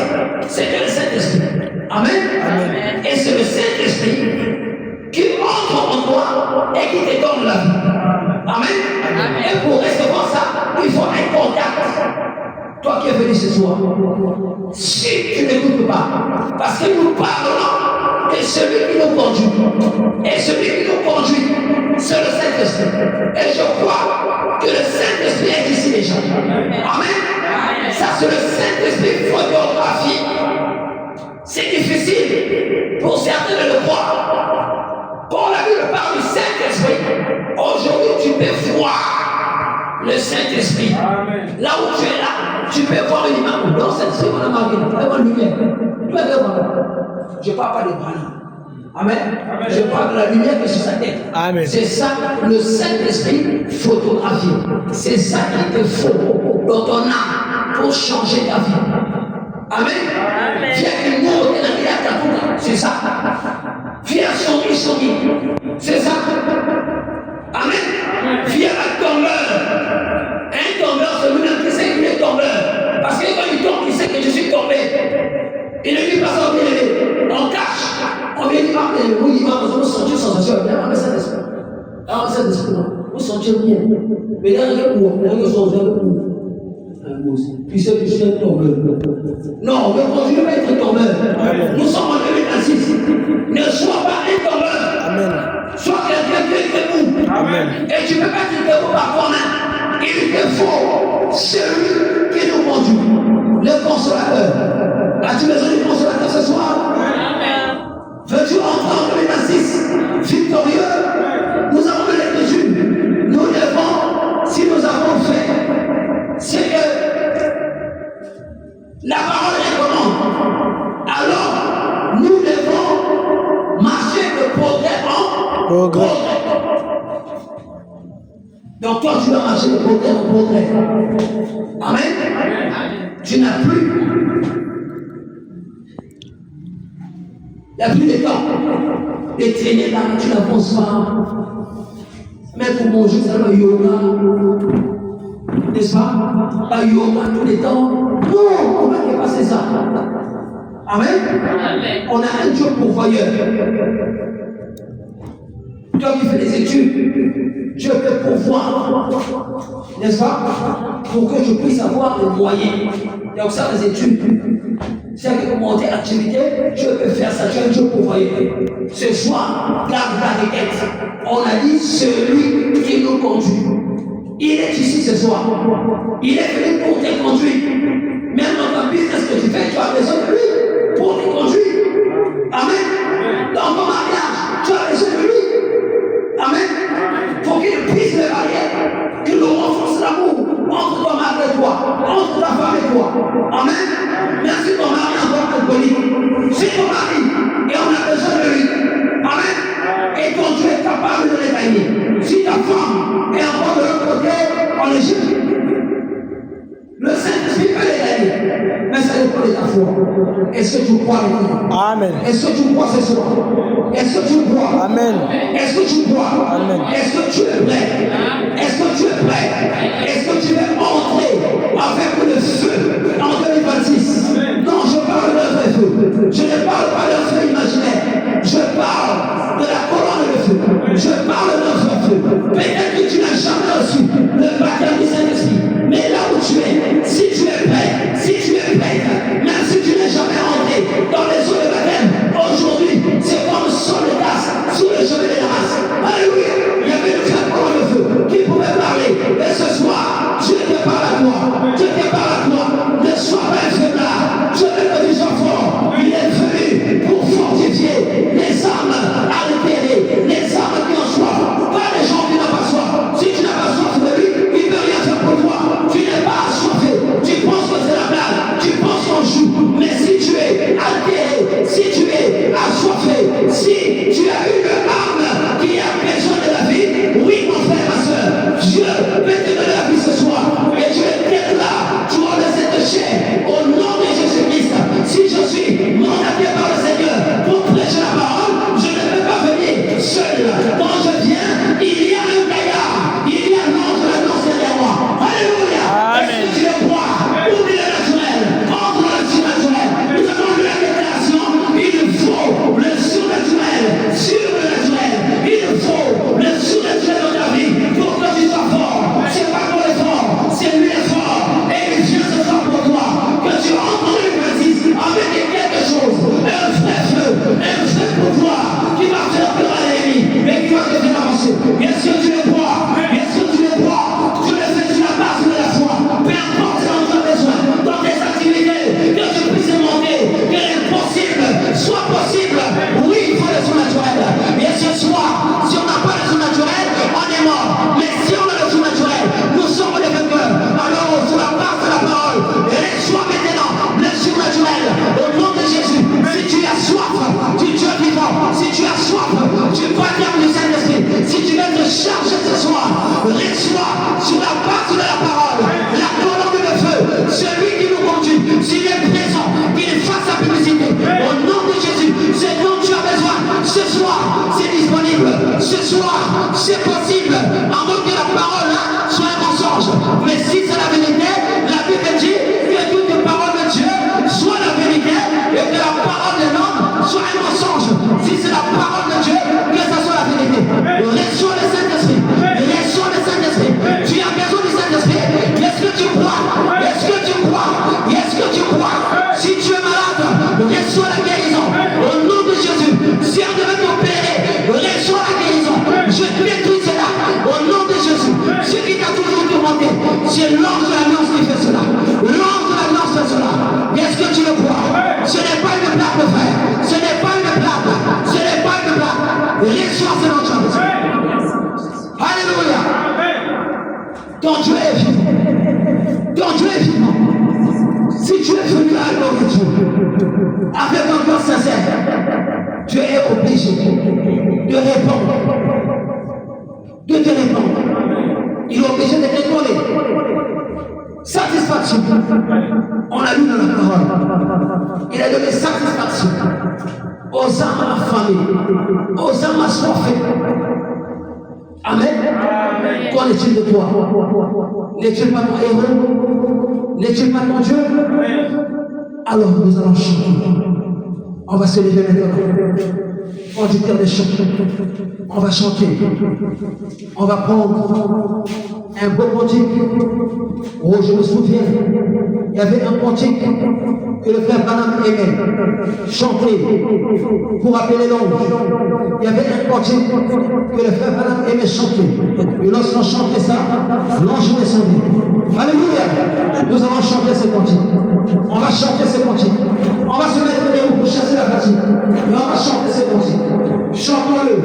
C'était le Saint-Esprit. Amen. Amen. Et c'est le Saint-Esprit qui entre en toi et qui te donne la vie. Amen. Amen. Et pour recevoir ça, il faut un contact. Toi qui es venu ce soir, si tu n'écoutes pas, parce que nous parlons de celui qui nous conduit, et celui qui nous conduit, c'est le Saint-Esprit. Et je crois que le Saint-Esprit est ici déjà. Amen. Ça, c'est le Saint-Esprit photographique. C'est difficile pour certains de le croire. Quand la Bible parle du Saint-Esprit, aujourd'hui tu peux voir le Saint-Esprit. Amen. Là où tu es là, tu peux voir une image. Non, Saint-Esprit, on a marqué. Vraiment lumière. Tu vas voir. Je ne parle pas des bras. Amen. Amen. Je parle de la lumière qui est sur sa tête. Amen. C'est ça, le Saint-Esprit photographié. C'est ça qui te faut dans ton âme pour changer ta vie. Amen. Amen. Viens que nous, on est dans la c'est ça. Viens sourire. C'est ça. Amen. Viens à tombeur. Un tombeur, celui-là qui sait qu'il est tombeur. Parce que quand il tombe, il sait que je suis tombé. Il ne dit pas ça, on cache. On vient dire, oui, vous sentez sensation. Mais ça l'esprit. Ah, ça l'esprit. Vous sentez bien. Mais là, vous sentez bien. Tu sais que je suis un tombeur. Non, ne continue pas à être tombeur. Nous sommes en 2026. Ne sois pas un tombeur. Amen. Sois quelqu'un qui est debout. Amen. Et tu ne peux pas être debout par toi-même. Il te faut celui qui nous conduit. Le consolateur. As-tu besoin du consolateur ce soir? Amen. Veux-tu entrer en 2026 victorieux? Nous avons les résumes. Nous devons, si nous avons fait, c'est que la parole recommande. Alors, nous devons marcher de progrès en Progrès. Donc toi, tu vas marcher de progrès en progrès. Amen. Tu n'as plus Il n'y a plus de temps. Et traîner là, tu n'avances pas. Même pour manger, ça va yoga. N'est-ce pas? Pas yoga tous les temps. Non, on va pas passer ça. Amen. On a un Dieu pourvoyeur. Toi qui fais des études, Dieu peut pourvoir, n'est-ce pas? Pour que je puisse avoir les moyens. Et donc ça, les études. Si il y a quelque monter activité, Dieu peut faire ça. Tu as un Dieu pourvoyeur. Ce soir, garde la requête. On a dit celui qui nous conduit. Il est ici ce soir. Il est venu pour te conduire. Même dans ta business que tu fais, tu as besoin de lui pour te conduire. Amen. Dans ton mariage, tu as besoin de lui. Amen. Pour qu'il puisse les barrières, qu'il nous renforce l'amour entre ton mari et toi, entre ta femme et toi. Amen. Même si ton mari est encore alcoolique, si ton mari, et on a besoin de lui. Amen. Et ton Dieu est capable de les gagner. Si ta femme est encore de l'autre côté, en Égypte, le Saint-Esprit peut les gagner. Mais ça dépend de ta foi. Est-ce que tu crois maintenant? Amen. Est-ce que tu crois ce soir? Est-ce que tu crois? Amen. Est-ce que tu crois? Amen. Est-ce que tu es prêt? Est-ce que tu es prêt? Est-ce que tu veux entrer avec le feu en 2026? Non, je parle d'un vrai feu. Je ne parle pas d'un feu imaginaire. Je parle de la colonne de feu. Je parle d'un vrai feu. Peut-être que tu n'as jamais reçu le baptême du Saint-Esprit. Mais là où tu es, si tu es prêt, si tu es prête, même si tu n'es jamais entré dans les eaux de baptême, aujourd'hui, c'est comme sur le tasse, sous le chemin de la race. Alléluia. Il y avait une vraie colonne de feu qui pouvait parler. Et ce soir, Dieu te parle à toi. Dieu te parle à toi. Ne sois pas un faiblard. Dieu veut que tu sois fort. Il est venu pour fortifier les âmes altérées, les âmes qui ont soif. Pas les gens qui n'ont pas soif. Si tu n'as pas soif de lui, il ne peut rien faire pour toi. Tu n'es pas assoiffé. Tu penses que c'est la blague. Tu penses qu'on joue. Mais si tu es altéré, si tu es assoiffé, si tu as une âme qui a besoin de la vie, oui mon frère, ma soeur, Dieu peut te donner la vie ce soir. Et tu es peut-être là, tu as de cette chair, au nom de Jésus-Christ. Si je suis mandaté par le Seigneur pour prêcher la parole, je ne peux pas venir seul. Quand je viens, il y a un gaillard, il y a un ange de l'annonce derrière moi. Alléluia. Est-ce que tu le crois? Oublie le naturel, entre dans le surnaturel. Nous avons vu la déclaration, il faut le surnaturel, surnaturel. Il faut le surnaturel dans ta vie pour que tu sois fort. C'est pas toi le fort, c'est lui le fort. Et il vient ce soir pour toi. Que tu entres dans le baptême avec quelque chose, un vrai feu, un vrai pouvoir qui va faire peur à l'ennemi et qui va te faire avancer. Est-ce que tu le crois? Est-ce que tu le crois? Tu le fais sur la base de la foi. Peu importe ce dont tu as besoin, dans tes activités, que tu puisses monter, que l'impossible soit possible. Oui, il faut le surnaturel. Et ce soir, si on n'a pas le surnaturel, on est mort. Mais si on a le surnaturel, nous sommes les vainqueurs. Alors, sur la base de la parole, reçois maintenant le surnaturel. Au nom de Jésus, si tu as soif du Dieu vivant, si tu as soif du baptême du Saint-Esprit, si tu veux te charger ce soir, reçois sur la base de la parole, la colonne de feu, celui qui nous conduit, s'il est présent, qu'il fasse sa publicité. Au nom de Jésus, c'est dont tu as besoin. Ce soir, c'est disponible. Ce soir, c'est possible. En mode que la parole soit un mensonge. Mais si c'est la vérité, la Bible dit que toute parole de Dieu soit la vérité et que la parole de l'homme soit un mensonge. Si c'est la parole de Dieu, que ça soit la vérité. Reçois le Saint-Esprit. Reçois le Saint-Esprit. Tu as besoin du Saint-Esprit. Est-ce que tu crois? Est-ce que tu crois? Est-ce que tu crois? Si tu es malade, reçois la guérison. Au nom de Jésus, si on devait t'opérer, reçois la guérison. Je détruis cela. Au nom de Jésus, ce qui t'a toujours tourmenté, c'est l'ange de l'alliance qui fait cela. L'ange de l'alliance fait cela. Est-ce que tu le crois? Ce n'est pas une blague, mon frère. Ce n'est pas une blague. Ce n'est pas une blague. Reçois ce nom de Jésus. Alléluia. Ton Dieu est vivant. Ton Dieu est vivant. Si tu es venu à l'amour de Dieu, avec un cœur sincère, tu es obligé de répondre. De te répondre. Il est obligé de te donner satisfaction. On a lu dans la parole. Il a donné satisfaction aux âmes famille, aux âmes assoiffées. Amen. Qu'en est-il de toi? N'est-tu pas ton héros? N'est-tu pas ton Dieu? Alors nous allons chanter. On va se lever maintenant. Conducteur des chants. On va chanter. On va prendre un beau cantique. Oh, je me souviens, il y avait un cantique que le frère Branham aimait chanter pour appeler l'ange. Il y avait un cantique que le frère Branham aimait chanter. Et lorsqu'on chantait ça, l'ange descendait. Alléluia! Nous allons chanter ce cantique. On va chanter ce cantique. On va se mettre debout pour chasser la fatigue. Et on va chanter ce cantique. Chantons-le.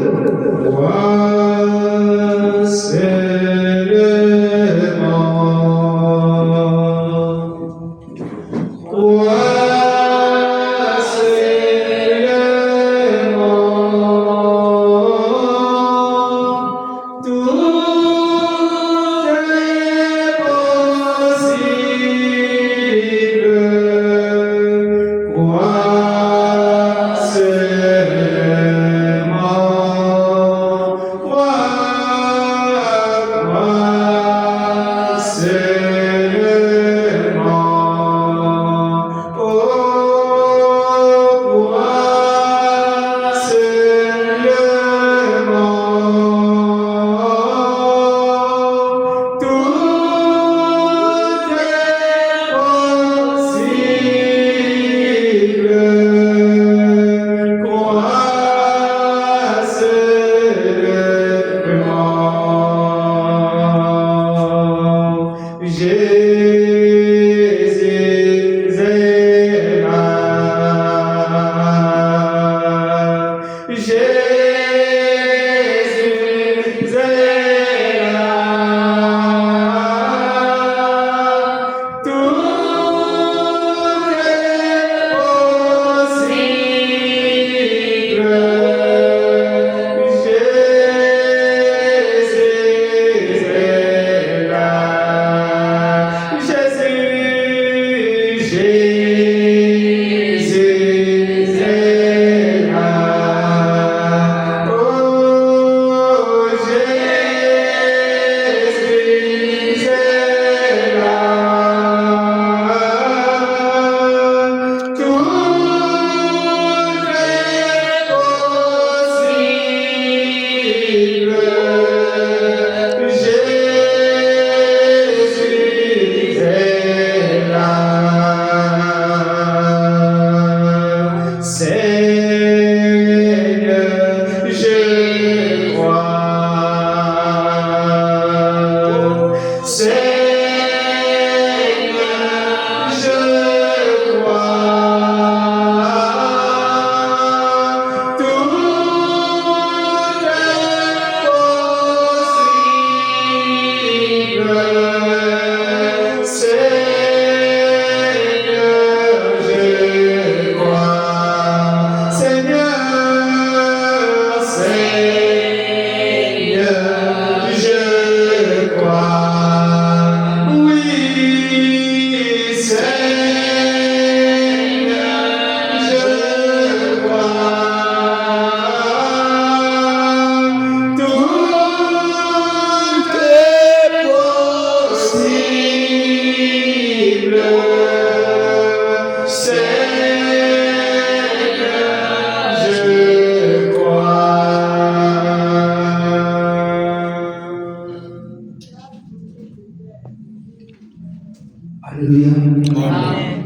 Alléluia. Amen.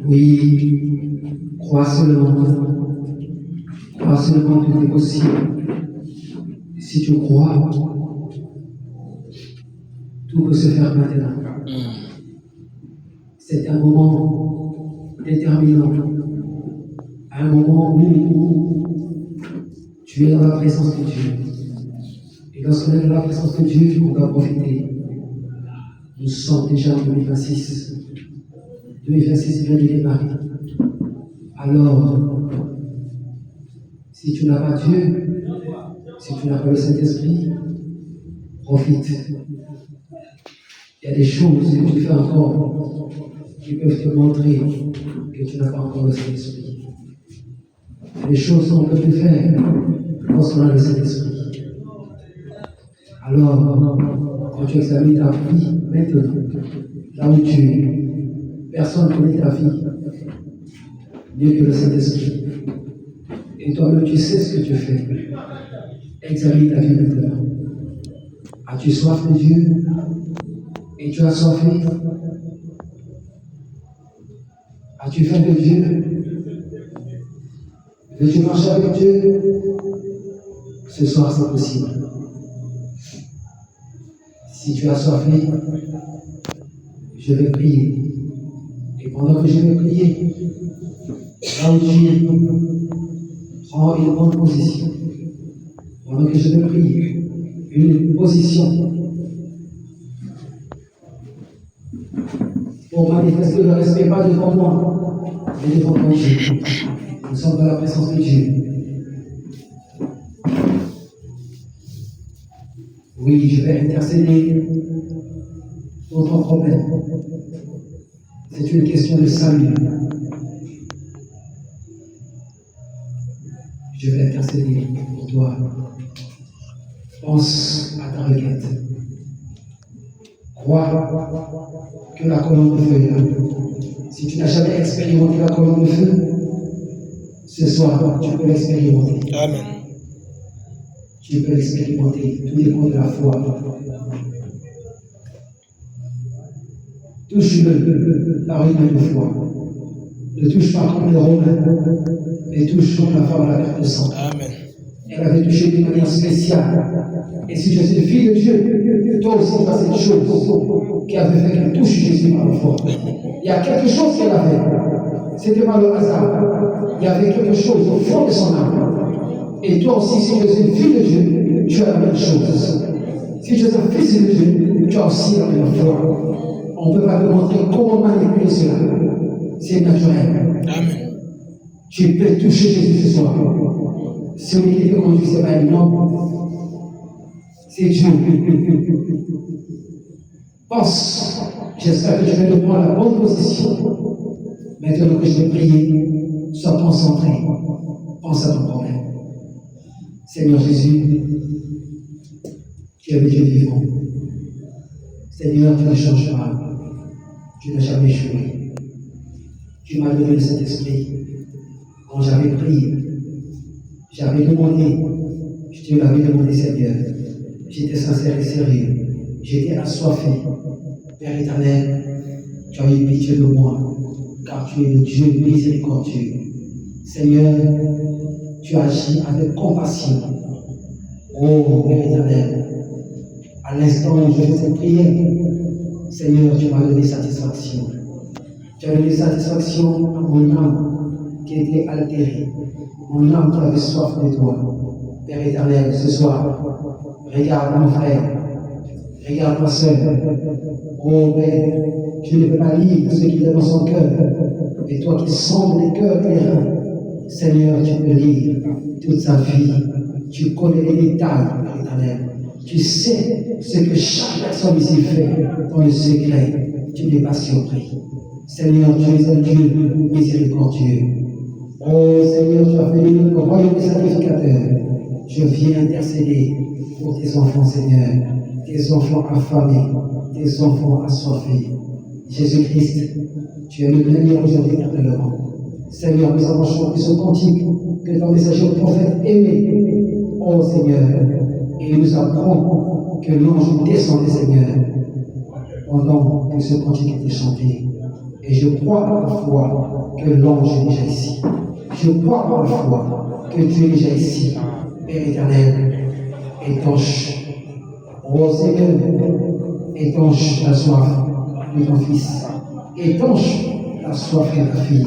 Oui, crois seulement. Crois seulement que tout est possible. Si tu crois, tout peut se faire maintenant. C'est un moment déterminant. Un moment où tu es dans la présence de Dieu. Et lorsqu'on est dans la présence de Dieu, on doit profiter. Nous sommes déjà en 2026. 2026 vient de démarrer. Alors, si tu n'as pas Dieu, si tu n'as pas le Saint-Esprit, profite. Il y a des choses que tu fais encore qui peuvent te montrer que tu n'as pas encore le Saint-Esprit. les choses qu'on peut plus faire lorsqu'on a le Saint-Esprit. Alors, quand tu examines ta vie maintenant, là où tu es, personne ne connaît ta vie mieux que le Saint-Esprit. Et toi-même, tu sais ce que tu fais. Examine ta vie maintenant. As-tu soif de Dieu? Et tu as soif? As-tu faim de Dieu? Veux-tu marcher avec Dieu? Ce soir, c'est possible. Si tu as soif, je vais prier. Et pendant que je vais prier, là où tu es, prends une bonne position. Pendant que je vais prier, une position pour manifester le respect, pas devant moi, mais devant ton Dieu. Nous sommes dans la présence de Dieu. Oui, je vais intercéder pour ton problème. C'est une question de salut. Je vais intercéder pour toi. Pense à ta requête. Crois que la colonne de feu est là. Si tu n'as jamais expérimenté la colonne de feu, ce soir, tu peux l'expérimenter. Amen. Tu peux l'expérimenter. Tout dépend de la foi. Touche-le par une main de foi. Ne touche pas comme les Romains, mais touche comme la femme à la perte de sang. Amen. Elle avait touché d'une manière spéciale. Et si je suis fille de Dieu, toi aussi tu as cette chose qui avait fait qu'elle touche Jésus par le foi. Il y a quelque chose qu'elle avait. C'était pas le hasard. Il y avait quelque chose au fond de son âme. Et toi aussi, si tu es une fille de Dieu, tu as la même chose. Si tu es un fils de Dieu, tu as aussi la même foi. On ne peut pas te montrer comment manipuler cela. C'est naturel. Amen. Tu peux toucher Jésus ce soir. Celui qui te conduit, ce n'est pas un homme. C'est Dieu. Pense. J'espère que tu vas te prendre la bonne position. Maintenant que je vais prier, sois concentré. Pense à ton problème. Seigneur Jésus, tu es le Dieu vivant. Seigneur, tu ne changes pas. Tu n'as jamais échoué. Tu m'as donné le Saint-Esprit. Quand j'avais prié, j'avais demandé, je te l'avais demandé, Seigneur. J'étais sincère et sérieux. J'étais assoiffé. Père éternel, tu as eu pitié de moi, car tu es le Dieu miséricordieux. Seigneur, tu agis avec compassion. Oh, Père éternel, à l'instant où je faisais prière, Seigneur, tu m'as donné satisfaction. Tu as donné satisfaction à mon âme qui était altérée, mon âme qui avait soif de toi. Père éternel, ce soir, regarde mon frère, regarde ma soeur. Oh Père, tu ne peux pas lire ce qu'il est dans son cœur. Et toi qui sondes les cœurs et les reins, Seigneur, tu peux lire toute sa vie. Tu connais les détails, Père éternel. Tu sais ce que chaque personne ici fait dans le secret. Tu n'es pas surpris. Seigneur, tu es un Dieu miséricordieux. Oh Seigneur, tu as fait le royaume des sacrificateurs. Je viens intercéder pour tes enfants, Seigneur, tes enfants affamés, tes enfants assoiffés. Jésus-Christ, tu es le même hier, aujourd'hui, éternellement. Seigneur, nous avons chanté ce cantique que ton messager le prophète aimé. Oh Seigneur, et il nous apprend que l'ange descendait, Seigneur, pendant que ce cantique était chanté. Et je crois par la foi que l'ange est déjà ici. Je crois par la foi que Dieu est déjà ici. Père éternel, étanche, oh Seigneur, étanche la soif de ton fils, étanche la soif de ta fille.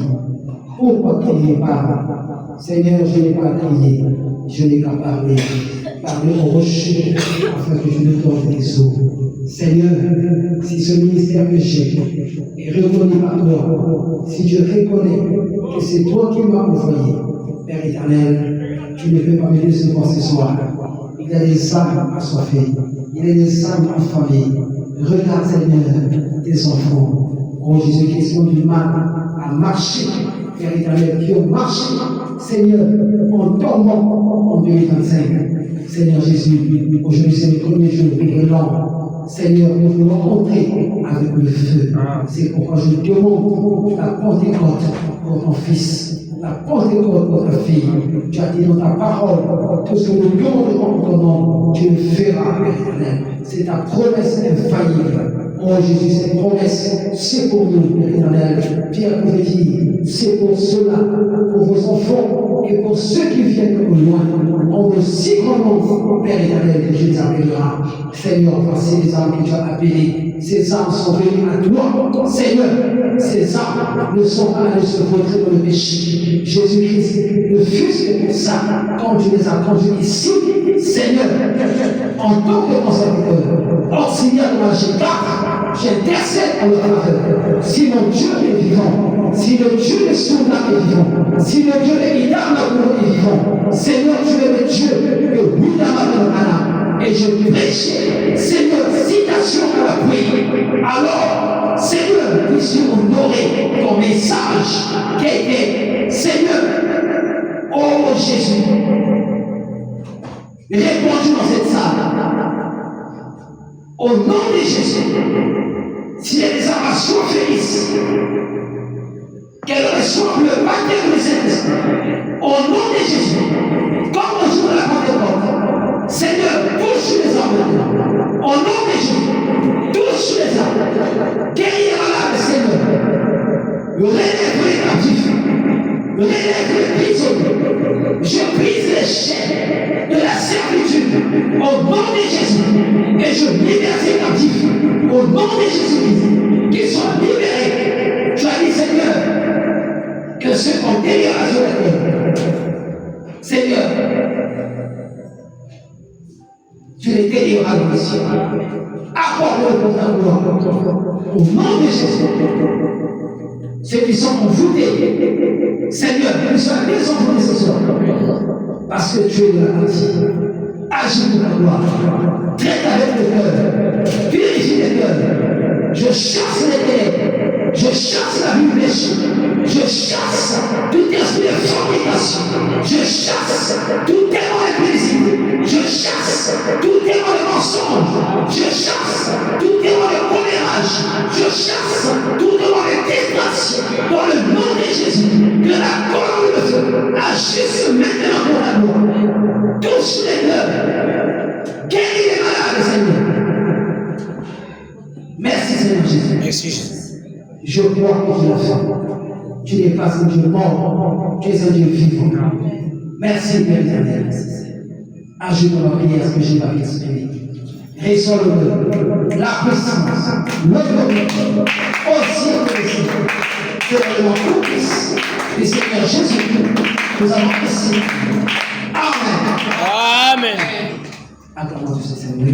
Pourquoi crier pas? Seigneur, je n'ai pas crié, je n'ai qu'à parler. Parler au rocher afin que je ne torde tes eaux. Seigneur, si ce ministère que j'ai est reconnu par toi, si je reconnais que c'est toi qui m'as envoyé, Père éternel, tu ne peux pas me décevoir ce soir. Il y a des âmes assoiffées, il y a des âmes affamées. Regarde, Seigneur, tes enfants. Oh Jésus-Christ, qui ont du mal à marcher, Père éternel, qui ont marché Seigneur, en tombant en 2025. Seigneur Jésus, aujourd'hui c'est le premier jour de l'an. Seigneur, nous voulons entrer avec le feu. C'est pourquoi je demande la Pentecôte pour ton fils, la Pentecôte pour ta fille. Tu as dit dans ta parole, tout ce que nous demandons en ton nom, tu le feras, Père éternel. C'est ta promesse infaillible. Oh Jésus, cette promesse, c'est pour nous, Père éternel. Pierre pouvait dire, c'est pour cela, pour vos enfants et pour ceux qui viennent au loin. En de si grand nombre, Père éternel, que je les appellerai. Seigneur, voici les âmes que tu as appelées. Ces âmes sont venues à toi. Seigneur, ces âmes ne sont pas allées se vautrer dans le péché. Jésus-Christ, ne fût-ce que pour ça, quand tu les as conduits ici, Seigneur, en tant que conservateur, auxiliaire de la G4, j'intercède en leur faveur. Si mon Dieu est vivant, si le Dieu de Soula est vivant, si le Dieu de Idama est vivant, Seigneur, tu es le Dieu de Boudama et je prêche, Seigneur, citation à l'appui. Alors, Seigneur, puisses-tu honorer ton message qui a été, Seigneur, oh Jésus, répandu dans cette salle. Au nom de Jésus, s'il y a des âmes assoiffées ici, qu'elles reçoivent le baptême de Saint-Esprit. Au nom de Jésus, comme au jour de la Pentecôte, Seigneur, touche les âmes. Au nom de Jésus, touche les âmes. Guéris les malades, Seigneur. Relève les captifs. Relève les prisonniers. Je brise les chaînes de la servitude. Au nom de Jésus. Et je libère ces captifs. Au nom de Jésus-Christ. Qu'ils soient libérés. Tu as dit, Seigneur, que ceux qu'on délira sur la terre. Seigneur, tu les délivreras dans le ciel. Accorde-le pour ta gloire. Au nom de Jésus. Ceux qui sont envoûtés, Seigneur, qu'ils soient désenvoûtés ce soir. Parce que tu es de la partie. Agis pour ta gloire. Traite avec le cœur. Purifie les cœurs. Je chasse les ténèbres. Je chasse la vie péché. Je chasse tout esprit de fornication. Je chasse tout démon de plaisir. Je chasse tout démon de mensonge. Je chasse tout démon de commérage. Je chasse tout démon de distraction. Dans le nom de Jésus, que la colonne de feu agisse maintenant pour la gloire. Touche les cœurs. Guéris les malades, Seigneur. Merci, Seigneur Jésus. Merci Jésus. Je crois que tu l'as fait. Tu n'es pas un Dieu mort, tu es un Dieu vivant. Merci, Père éternel. Agis dans la prière, ce que j'ai pas exprimé. Reçois le la puissance, le aussi que le nom du Seigneur Jésus, nous avons ici. Amen. Amen. Acclamons ce Seigneur.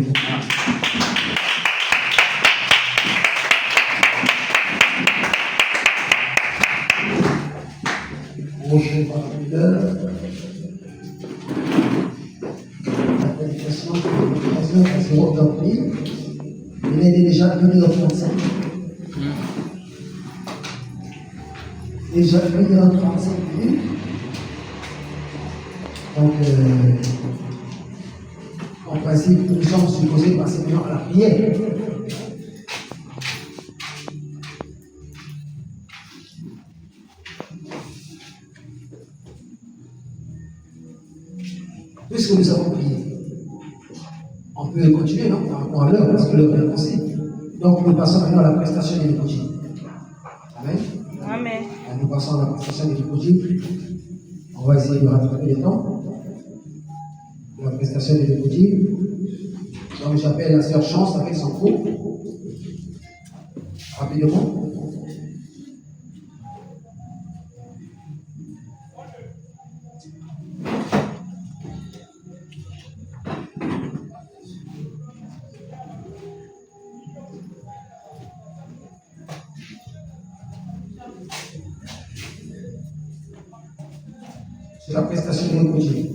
Bonjour, la prédication c'est repris. Il est déjà 1h35. Déjà 1h35 minutes. Donc, en principe, nous sommes supposés passer maintenant à la prière. Puisque nous avons prié, on peut continuer, non? Par rapport à l'heure, parce que l'heure est avancée. Donc, nous passons maintenant à la prestation des liturgies. Amen. Amen. Nous passons à la prestation des liturgies. On va essayer de rattraper le temps. La prestation des liturgies. Donc, j'appelle la sœur Chance avec son groupe. Rapidement. C'est la prestation de l'évangile.